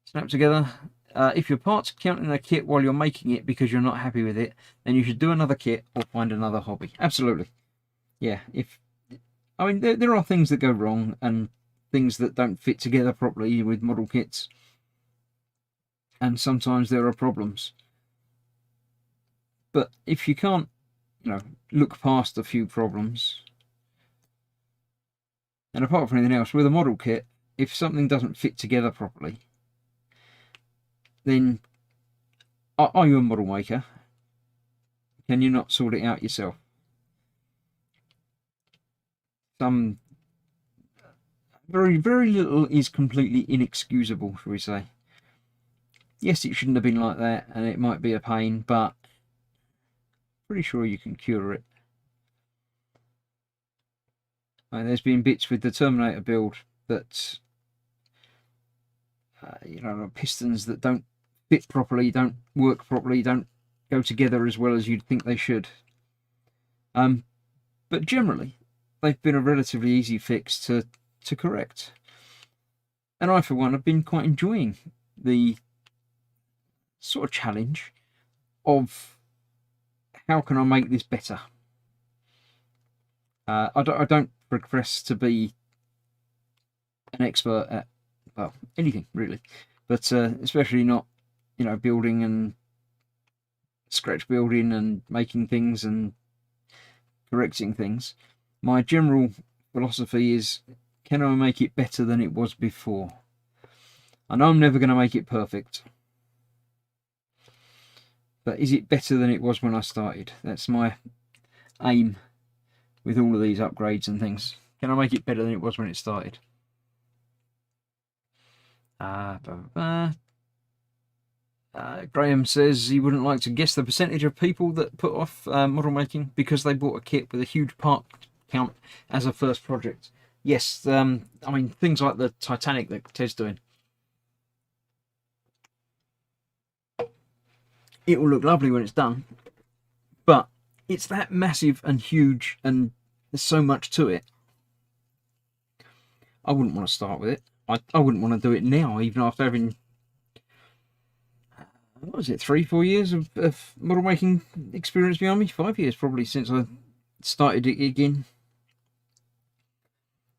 Snap together. If your parts count in a kit while you're making it because you're not happy with it, then you should do another kit or find another hobby. Absolutely. Yeah, there are things that go wrong and things that don't fit together properly with model kits. And sometimes there are problems. But if you can't, look past a few problems, and apart from anything else, with a model kit, if something doesn't fit together properly, then are you a model maker? Can you not sort it out yourself? Some very, very little is completely inexcusable, shall we say. Yes, it shouldn't have been like that, and it might be a pain, but pretty sure you can cure it. There's been bits with the Terminator build that, pistons that don't fit properly, don't work properly, don't go together as well as you'd think they should. But generally, they've been a relatively easy fix to correct. And I, for one, have been quite enjoying the sort of challenge of how can I make this better. I don't progress to be an expert at anything really, but especially not building and scratch building and making things and correcting things. My general philosophy is, can I make it better than it was before? I know I'm never going to make it perfect, but is it better than it was when I started? That's my aim with all of these upgrades and things. Can I make it better than it was when it started? Graham says he wouldn't like to guess the percentage of people that put off model making because they bought a kit with a huge part count as a first project. Yes, I mean, things like the Titanic that Ted's doing. It will look lovely when it's done, but it's that massive and huge, and there's so much to it I wouldn't want to start with it. I wouldn't want to do it now, even after having, what was it, 3-4 years of model making experience behind me. 5 years probably since I started it again.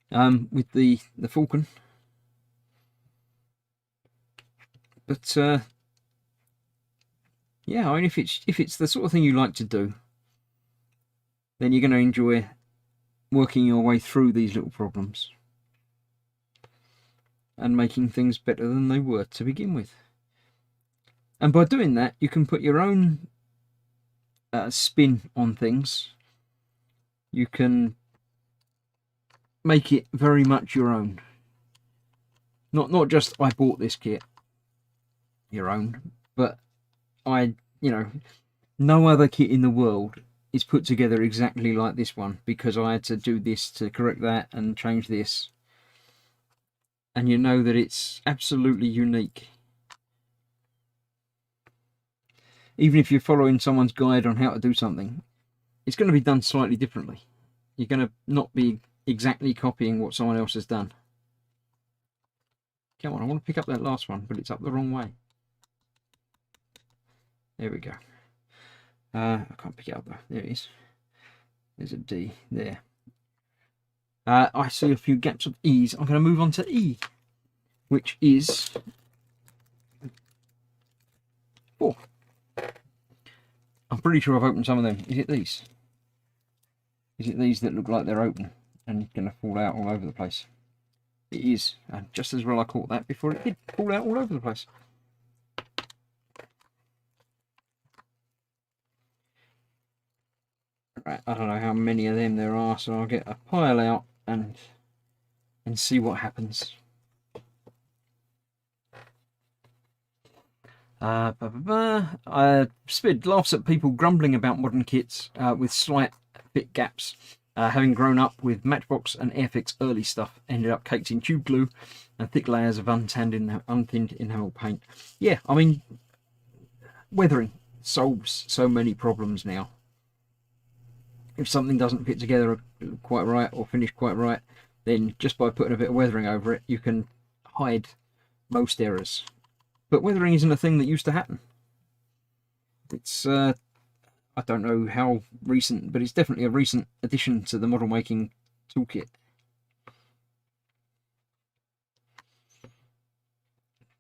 With the Falcon. But yeah, I mean, if it's the sort of thing you like to do, then you're going to enjoy working your way through these little problems and making things better than they were to begin with. And by doing that, you can put your own spin on things. You can make it very much your own. Not just I bought this kit, your own, but no other kit in the world is put together exactly like this one, because I had to do this to correct that and change this. And you know that it's absolutely unique. Even if you're following someone's guide on how to do something, it's going to be done slightly differently. You're going to not be exactly copying what someone else has done. Come on, I want to pick up that last one, but it's up the wrong way. There we go. I can't pick it up though. There it is. There's a D there. I see a few gaps of E's. I'm going to move on to E, which is 4. I'm pretty sure I've opened some of them. Is it these? Is it these that look like they're open and going to fall out all over the place? It is. And just as well I caught that before it did fall out all over the place. Right, I don't know how many of them there are, so I'll get a pile out and see what happens. Spid laughs at people grumbling about modern kits with slight fit gaps. Having grown up with Matchbox and Airfix early stuff, ended up caked in tube glue and thick layers of unthinned enamel paint. Yeah, I mean, weathering solves so many problems now. If something doesn't fit together quite right or finish quite right, then just by putting a bit of weathering over it, you can hide most errors. But weathering isn't a thing that used to happen. It's, I don't know how recent, but it's definitely a recent addition to the model making toolkit.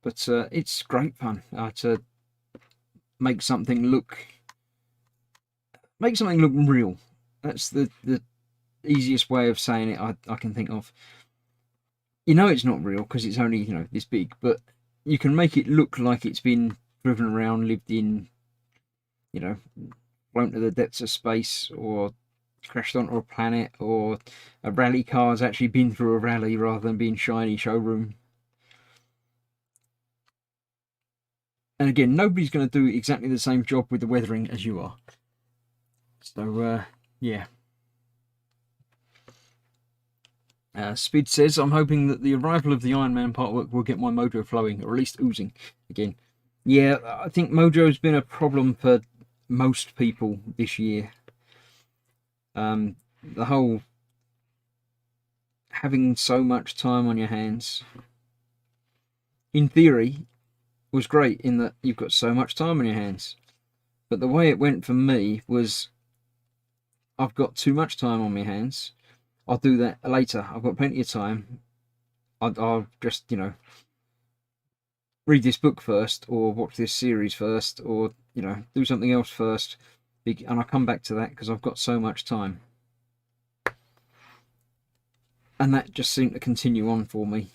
But it's great fun to make something look real. That's the easiest way of saying it I can think of. You know it's not real because it's only, this big, but you can make it look like it's been driven around, lived in, flown to the depths of space, or crashed onto a planet, or a rally car's actually been through a rally rather than being shiny showroom. And again, nobody's going to do exactly the same job with the weathering as you are. So, yeah. Spid says, I'm hoping that the arrival of the Iron Man partwork will get my mojo flowing, or at least oozing again. Yeah, I think mojo's been a problem for most people this year. The whole having so much time on your hands, in theory, was great in that you've got so much time on your hands. But the way it went for me was, I've got too much time on my hands. I'll do that later. I've got plenty of time. I'll just, read this book first, or watch this series first, or, do something else first. And I'll come back to that because I've got so much time. And that just seemed to continue on for me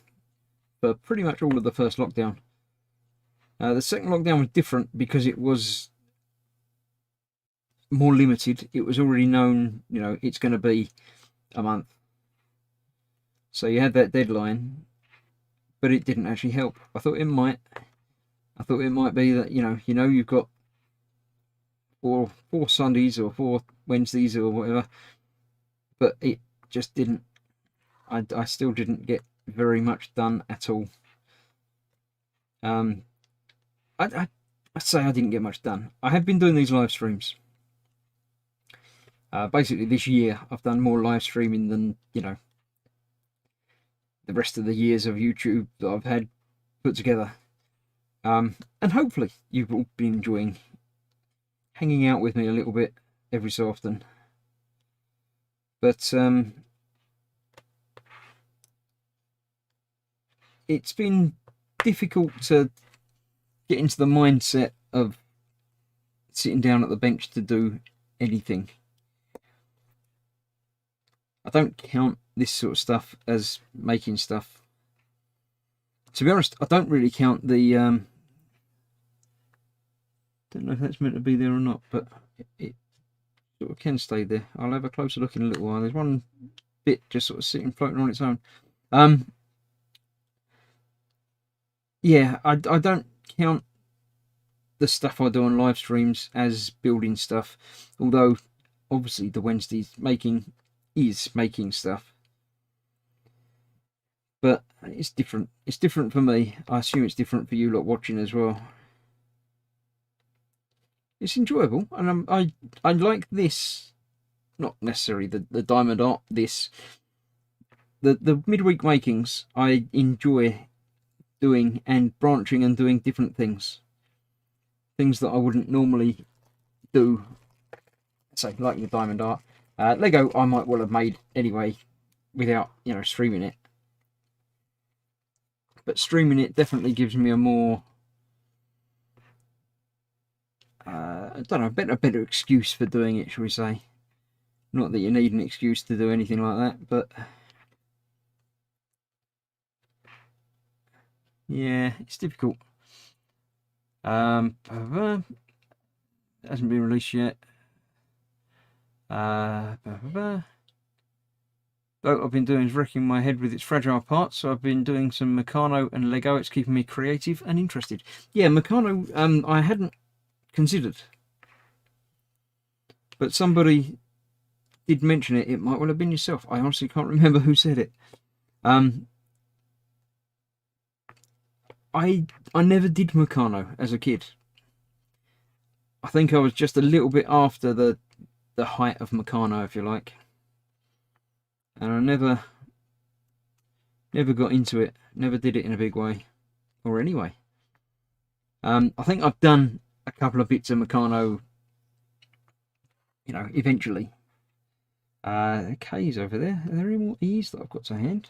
for pretty much all of the first lockdown. The second lockdown was different because it was more limited. It was already known, it's going to be a month. So you had that deadline, but it didn't actually help. I thought it might. I thought it might be that, you've got four Sundays or 4 Wednesdays or whatever, but it just didn't. I still didn't get very much done at all. I'd say I didn't get much done. I have been doing these live streams. Basically this year I've done more live streaming than, the rest of the years of YouTube that I've had put together. And hopefully you've all been enjoying hanging out with me a little bit every so often. But it's been difficult to get into the mindset of sitting down at the bench to do anything. I don't count this sort of stuff as making stuff. To be honest, I don't really count the don't know if that's meant to be there or not, but it sort of can stay there. I'll have a closer look in a little while. There's one bit just sort of sitting floating on its own. Yeah, I don't count the stuff I do on live streams as building stuff, although obviously the Wednesdays making is making stuff, but it's different. It's different for me. I assume it's different for you lot watching as well. It's enjoyable, and I like this, not necessarily the diamond art. This the midweek makings I enjoy doing, and branching and doing different things that I wouldn't normally do. So like the diamond art, Lego I might well have made anyway without streaming it, but streaming it definitely gives me a more I don't know, a better excuse for doing it, shall we say. Not that you need an excuse to do anything like that, but yeah, it's difficult. It hasn't been released yet. What I've been doing is wrecking my head with its fragile parts, so I've been doing some Meccano and Lego. It's keeping me creative and interested. Yeah, Meccano I hadn't considered, but somebody did mention it. It might well have been yourself. I honestly can't remember who said it. I never did Meccano as a kid. I think I was just a little bit after the height of Meccano, if you like, and I never got into it. Never did it in a big way, or anyway. I think I've done a couple of bits of Meccano, eventually. K's over there. Are there any more E's that I've got to hand?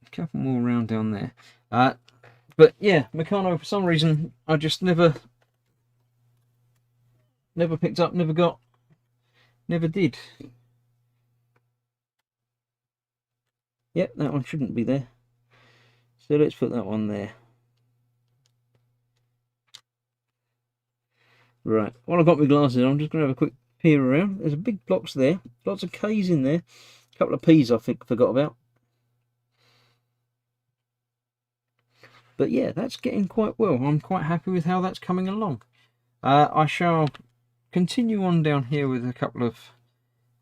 A couple more around down there. But yeah, Meccano, for some reason I just never picked up, never did. Yep, that one shouldn't be there, so let's put that one there. Right, while I've got my glasses on, I'm just going to have a quick peer around. There's a big blocks there, lots of K's in there, a couple of P's I think forgot about. But yeah, that's getting quite well. I'm quite happy with how that's coming along. I shall continue on down here with a couple of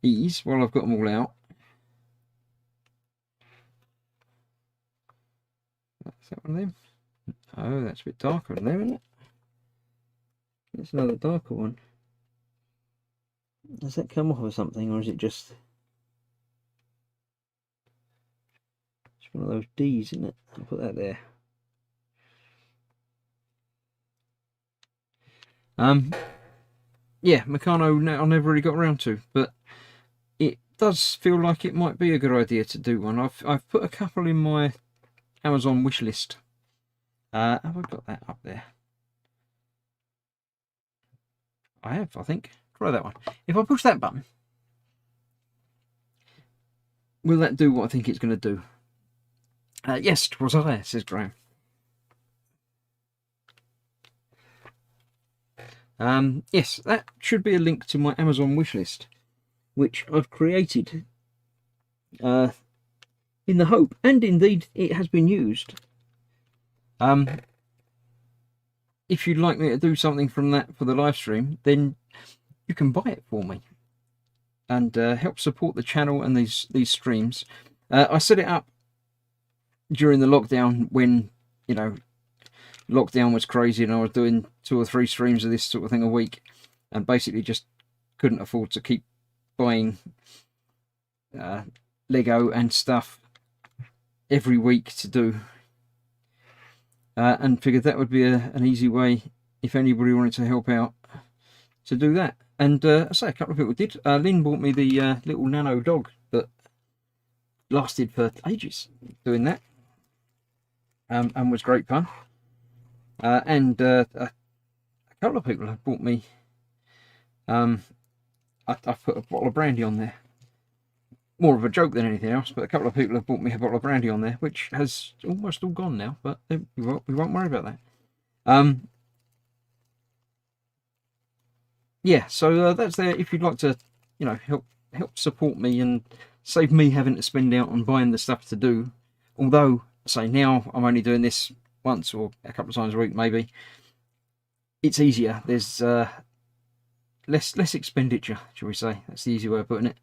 E's while I've got them all out. Is that one of them? Oh, that's a bit darker in there, isn't it? That's another darker one. Does that come off of something, or is it just one of those D's, isn't it? I'll put that there. Yeah, Meccano I never really got around to, but it does feel like it might be a good idea to do one. I've put a couple in my Amazon wish list. Have I got that up there? I have, I think. Try that one. If I push that button, will that do what I think it's going to do? Yes, 'twas I, says Graham. Yes, that should be a link to my Amazon wishlist, which I've created in the hope, and indeed it has been used. If you'd like me to do something from that for the live stream, then you can buy it for me and help support the channel and these streams. I set it up during the lockdown when, lockdown was crazy and I was doing 2 or 3 streams of this sort of thing a week, and basically just couldn't afford to keep buying Lego and stuff every week to do, and figured that would be an easy way if anybody wanted to help out to do that. And I say a couple of people did. Lynn bought me the little nano dog that lasted for ages doing that, and was great fun. And a couple of people have bought me. I've put a bottle of brandy on there. More of a joke than anything else, but a couple of people have bought me a bottle of brandy on there, which has almost all gone now, but we won't worry about that. Yeah, so that's there if you'd like to, you know, help support me and save me having to spend out on buying the stuff to do. Although, say now I'm only doing this once or a couple of times a week, maybe. It's easier. There's less expenditure, shall we say? That's the easy way of putting it.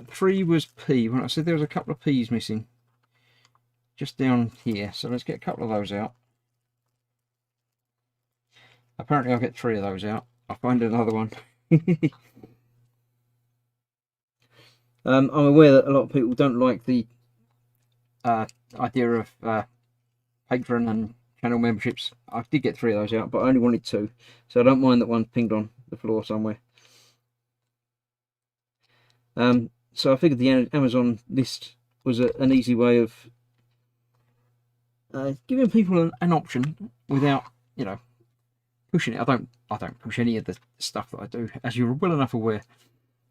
3 was P. When I said there was a couple of P's missing, just down here. So let's get a couple of those out. Apparently, I'll get 3 of those out. I'll find another one. I'm aware that a lot of people don't like the idea of Patreon and channel memberships. I did get 3 of those out, but I only wanted 2, so I don't mind that one pinged on the floor somewhere. So I figured the Amazon list was an easy way of giving people an option without, you know, pushing it. I don't push any of the stuff that I do, as you're well enough aware.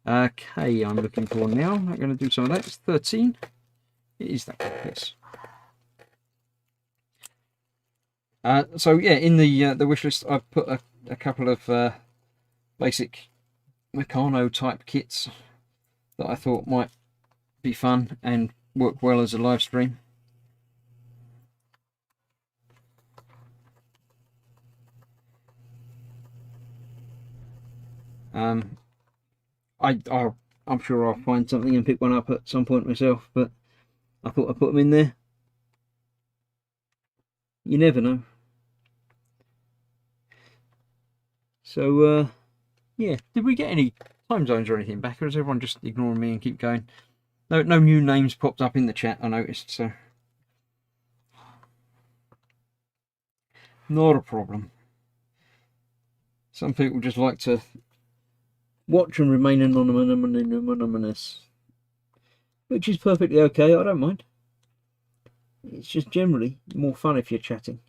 Okay, I'm looking for now. I'm going to do some of that. It's 13. It is that, yes. So yeah, in the wish list, I've put a couple of basic Meccano type kits that I thought might be fun and work well as a live stream. I'm sure I'll find something and pick one up at some point myself, but I thought I'd put them in there. You never know. So yeah, did we get any time zones or anything back, or is everyone just ignoring me and keep going? No new names popped up in the chat, I noticed, so not a problem. Some people just like to watch and remain anonymous, which is perfectly okay. I don't mind. It's just generally more fun if you're chatting.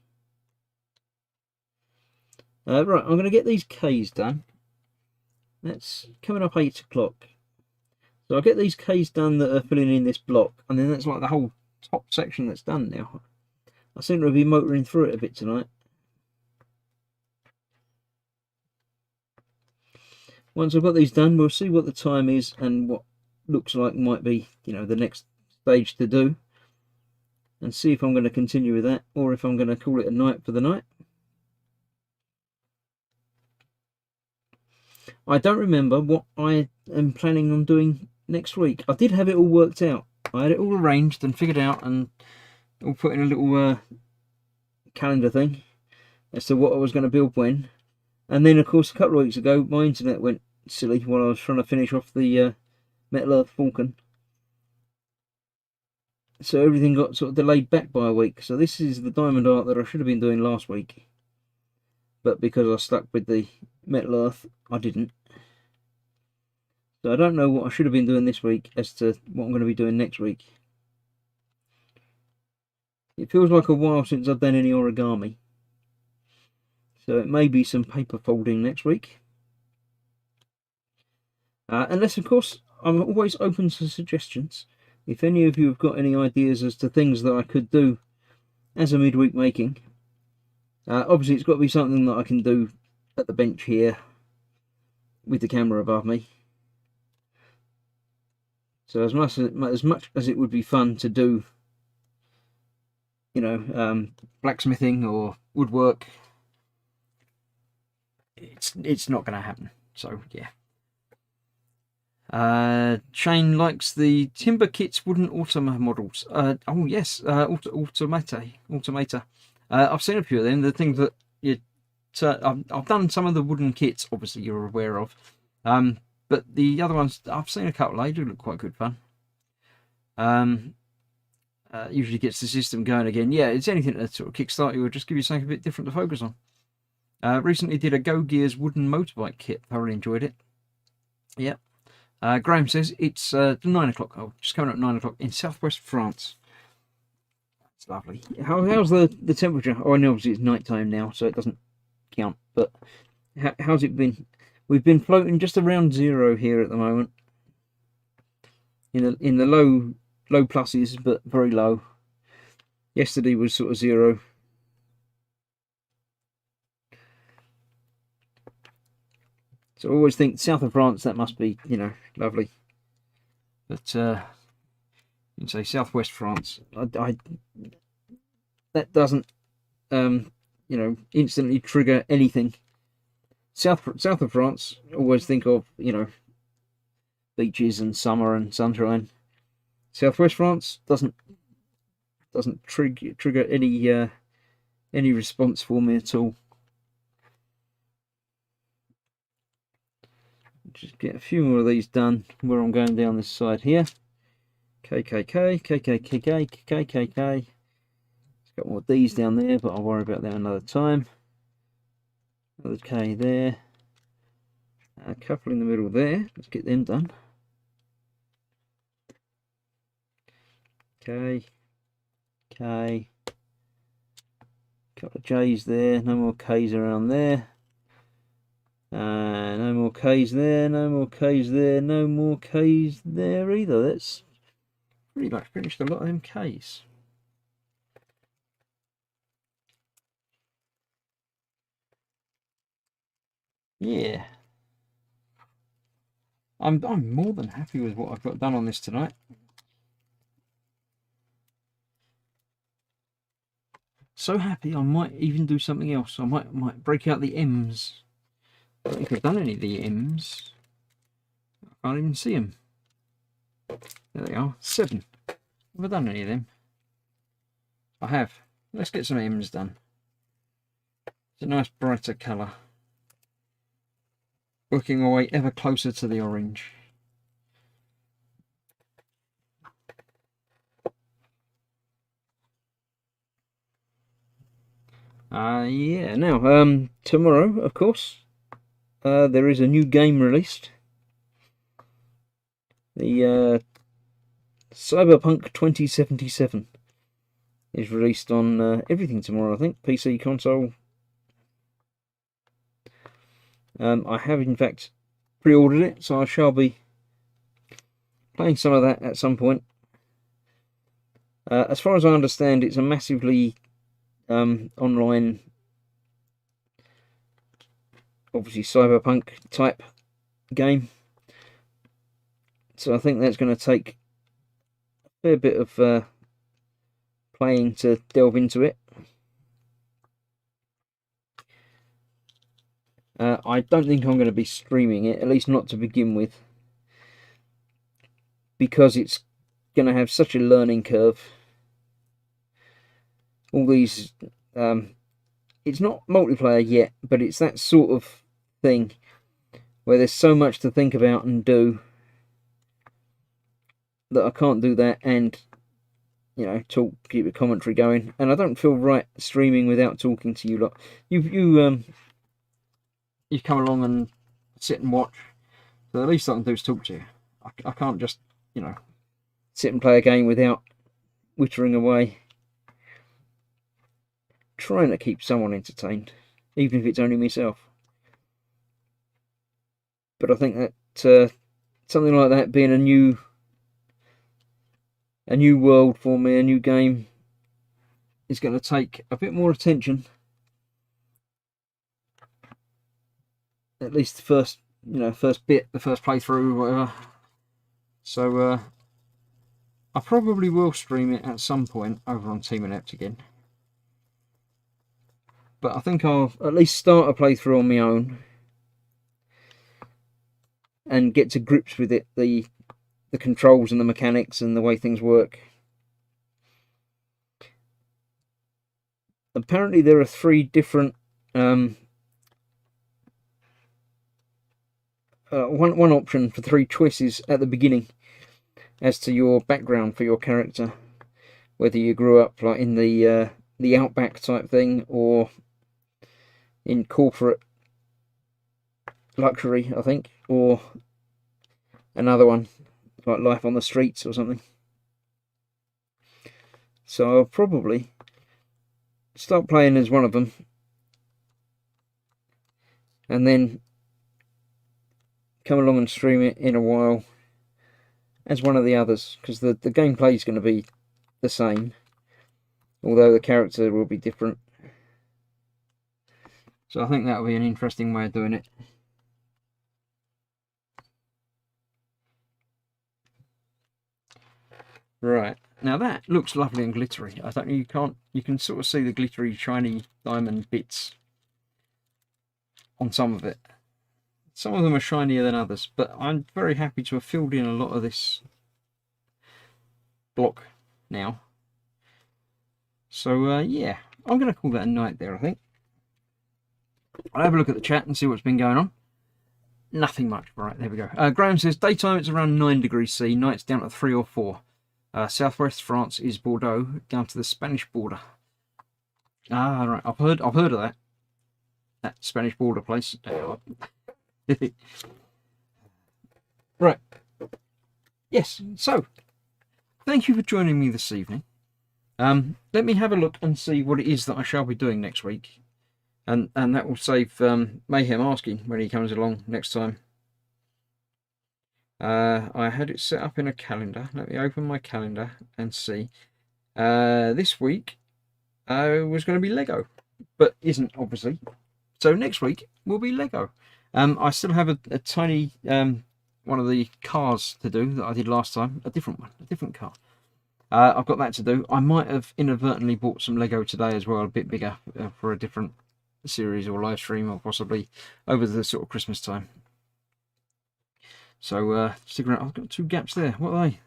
Right, I'm going to get these K's done. That's coming up 8 o'clock. So I'll get these K's done that are filling in this block, and then that's like the whole top section that's done now. I seem to be motoring through it a bit tonight. Once I've got these done, we'll see what the time is and what looks like might be, you know, the next stage to do, and see if I'm going to continue with that or if I'm going to call it a night for the night. I don't remember what I am planning on doing next week. I did have it all worked out. I had it all arranged and figured out and all put in a little calendar thing as to what I was going to build when. And then, of course, a couple of weeks ago, my internet went silly while I was trying to finish off the Metal Earth Falcon. So everything got sort of delayed back by a week. So this is the diamond art that I should have been doing last week. But because I stuck with the Metal Earth, I didn't. So I don't know what I should have been doing this week as to what I'm going to be doing next week. It feels like a while since I've done any origami. So it may be some paper folding next week. Unless, of course, I'm always open to suggestions. If any of you have got any ideas as to things that I could do as a midweek making. Obviously, it's got to be something that I can do at the bench here with the camera above me. So as much as it would be fun to do, you know, blacksmithing or woodwork, it's not going to happen. So yeah. Shane likes the timber kits wooden automa models. Oh yes, automata. I've seen a few of them. The things that I've done some of the wooden kits, obviously you're aware of. But the other ones, I've seen a couple. They do look quite good fun. Usually gets the system going again. Yeah, it's anything to sort of kickstart you or just give you something a bit different to focus on. Recently did a Go Gears wooden motorbike kit. Thoroughly enjoyed it. Yep. Graham says it's 9 o'clock. Oh, just coming up at 9 o'clock in southwest France. It's lovely. How's the temperature? Oh, I know obviously it's night time now, so it doesn't count. But how's it been? We've been floating just around 0 here at the moment. In the low pluses, but very low. Yesterday was sort of 0. So I always think south of France, that must be, lovely. But you can say southwest France, that doesn't, instantly trigger anything. South of France, always think of, beaches and summer and sunshine. Southwest France doesn't trigger any response for me at all. Just get a few more of these done where I'm going down this side here. KKK, KKKK, KKK. Got more D's down there, but I'll worry about that another time. Another K there. A couple in the middle there. Let's get them done. K, K. Couple of J's there. No more K's around there. No more K's there, no more K's there, no more K's there either. That's pretty much finished a lot of them K's. Yeah. I'm more than happy with what I've got done on this tonight. So happy I might even do something else. I might break out the M's. I don't think I've done any of the M's. I can't even see them. There they are. 7. Have I done any of them? I have. Let's get some M's done. It's a nice brighter colour. Working our way ever closer to the orange. Yeah, now, tomorrow, of course, there is a new game released. The Cyberpunk 2077 is released on everything tomorrow, I think. PC, console. I have, in fact, pre-ordered it, so I shall be playing some of that at some point. As far as I understand, it's a massively online, obviously cyberpunk type game, so I think that's going to take a fair bit of playing to delve into it. I don't think I'm going to be streaming it, at least not to begin with, because it's going to have such a learning curve. All these, it's not multiplayer yet, but it's that sort of thing where there's so much to think about and do that I can't do that and, talk, keep a commentary going, and I don't feel right streaming without talking to you lot. You come along and sit and watch, so the least I can do is talk to you. I can't just, sit and play a game without wittering away, trying to keep someone entertained, even if it's only myself. But I think that something like that, being a new world for me, a new game, is going to take a bit more attention. At least the first bit, the first playthrough, or whatever. So I probably will stream it at some point over on Team Inept again. But I think I'll at least start a playthrough on my own and get to grips with it, the controls and the mechanics and the way things work. Apparently there are 3 different one option for 3 choices at the beginning, as to your background for your character, whether you grew up like in the outback type thing or in corporate luxury, I think, or another one like life on the streets or something. So I'll probably start playing as one of them, and then come along and stream it in a while as one of the others, because the gameplay is going to be the same, although the character will be different. So I think that'll be an interesting way of doing it. Right, now that looks lovely and glittery. I don't know, you can sort of see the glittery shiny diamond bits on some of it. Some of them are shinier than others, but I'm very happy to have filled in a lot of this block now. So yeah, I'm going to call that a night there, I think. I'll have a look at the chat and see what's been going on. Nothing much. Right, there we go. Graham says, daytime it's around 9 degrees C, nights down to 3 or 4. Southwest France is Bordeaux, down to the Spanish border. Ah, right, I've heard of that Spanish border place. Right. Yes, so thank you for joining me this evening. Let me have a look and see what it is that I shall be doing next week. And that will save Mayhem asking when he comes along next time. I had it set up in a calendar. Let me open my calendar and see. This week was going to be Lego, but isn't, obviously. So next week will be Lego. I still have a tiny one of the cars to do that I did last time. A different one, a different car. I've got that to do. I might have inadvertently bought some Lego today as well, a bit bigger for a different series or live stream, or possibly over the sort of Christmas time. So stick around. I've got 2 gaps there. What are they?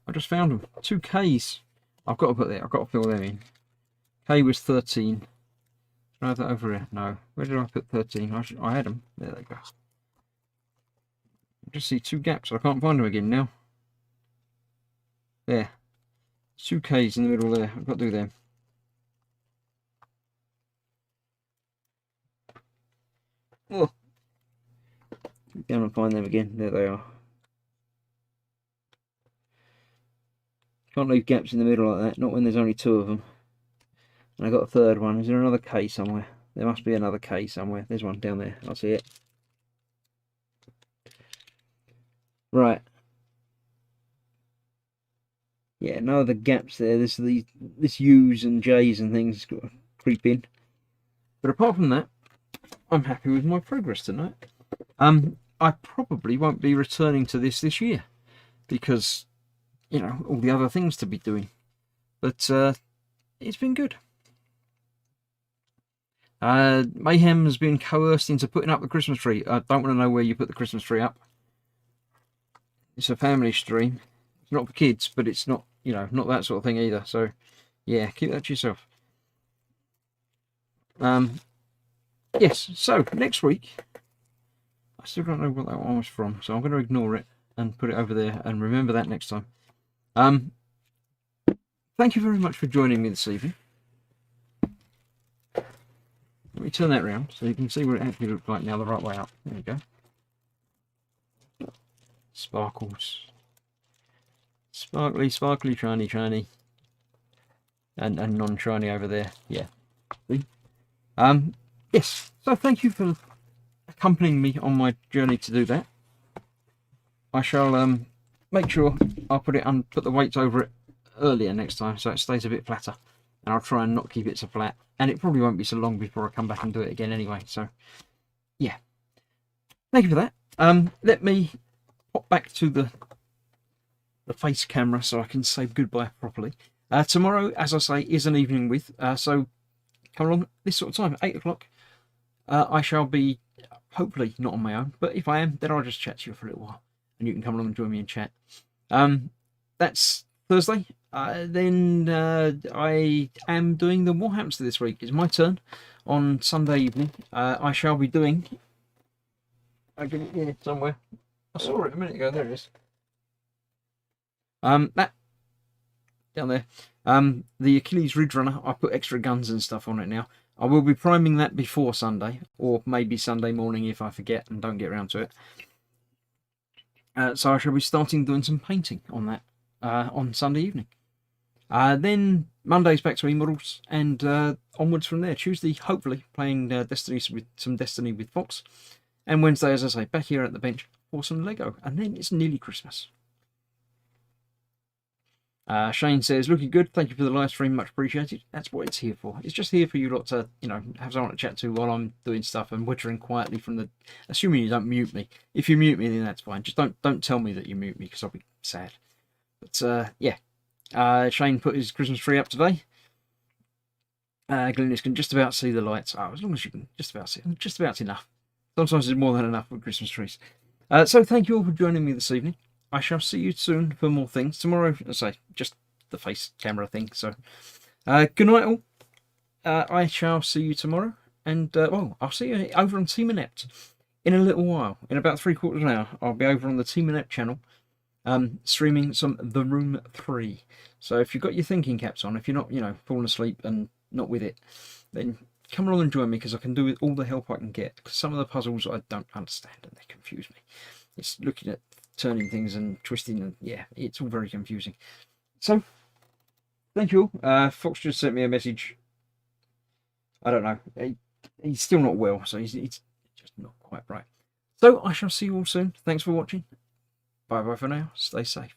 I just found them. 2 Ks. I've got to put there. I've got to fill them in. K was 13. Can I have that over here? No. Where did I put 13? I had them. There they go. I just see 2 gaps. I can't find them again now. There. 2 Ks in the middle there. I've got to do them. Oh. Down and find them again. There they are. Can't leave gaps in the middle like that. Not when there's only 2 of them. And I got a 3rd one. Is there another K somewhere? There must be another K somewhere. There's one down there. I see it. Right. Yeah, no other gaps there. There's this U's and J's and things got to creep in. But apart from that, I'm happy with my progress tonight. I probably won't be returning to this year because, you know, all the other things to be doing. But it's been good. Mayhem has been coerced into putting up the Christmas tree. I don't want to know where you put the Christmas tree up. It's a family stream. It's not for kids, but it's not, you know, not that sort of thing either. So, yeah, keep that to yourself. Yes, so next week, I still don't know what that one was from, so I'm going to ignore it and put it over there and remember that next time. Thank you very much for joining me this evening. Let me turn that around so you can see what it actually looks like now the right way up. There we go. Sparkles. Sparkly, sparkly, shiny, shiny. And non-shiny over there. Yeah. See? Yes, so thank you for accompanying me on my journey to do that. I shall make sure I'll put the weights over it earlier next time so it stays a bit flatter, and I'll try and not keep it so flat, and it probably won't be so long before I come back and do it again anyway. So yeah, thank you for that. Let me pop back to the face camera so I can say goodbye properly. Tomorrow, as I say, is an evening with, so come along this sort of time, 8 o'clock. I shall be hopefully not on my own, but if I am, then I'll just chat to you for a little while and you can come along and join me in chat. That's Thursday. Then I am doing the What Happens to this week. It's my turn on Sunday evening. I shall be doing, I get it here somewhere. I saw it a minute ago. There it is. That down there. The Achilles Ridge Runner, I put extra guns and stuff on it now. I will be priming that before Sunday, or maybe Sunday morning if I forget and don't get around to it. So I shall be starting doing some painting on that on Sunday evening. Then Monday's back to E-models, and onwards from there. Tuesday, hopefully, playing Destiny with Fox. And Wednesday, as I say, back here at the bench for some Lego. And then it's nearly Christmas. Shane says, looking good. Thank you for the live stream. Much appreciated. That's what it's here for. It's just here for you lot to, have someone to chat to while I'm doing stuff and wittering quietly from the... Assuming you don't mute me. If you mute me, then that's fine. Just don't tell me that you mute me, because I'll be sad. But, yeah. Shane put his Christmas tree up today. Glennis can just about see the lights. Oh, as long as you can just about see them. Just about enough. Sometimes it's more than enough with Christmas trees. So thank you all for joining me this evening. I shall see you soon for more things. Tomorrow, as I say, just the face camera thing. So, good night all. I shall see you tomorrow. And, I'll see you over on Team Inept in a little while. In about 3/4 of an hour, I'll be over on the Team Inept channel, streaming some The Room 3. So if you've got your thinking caps on, if you're not, falling asleep and not with it, then come along and join me, because I can do with all the help I can get. Because some of the puzzles I don't understand and they confuse me. It's looking at turning things and twisting, and yeah, it's all very confusing. So, thank you all. Fox just sent me a message. I don't know. He's still not well, so he's just not quite right. So, I shall see you all soon. Thanks for watching. Bye-bye for now. Stay safe.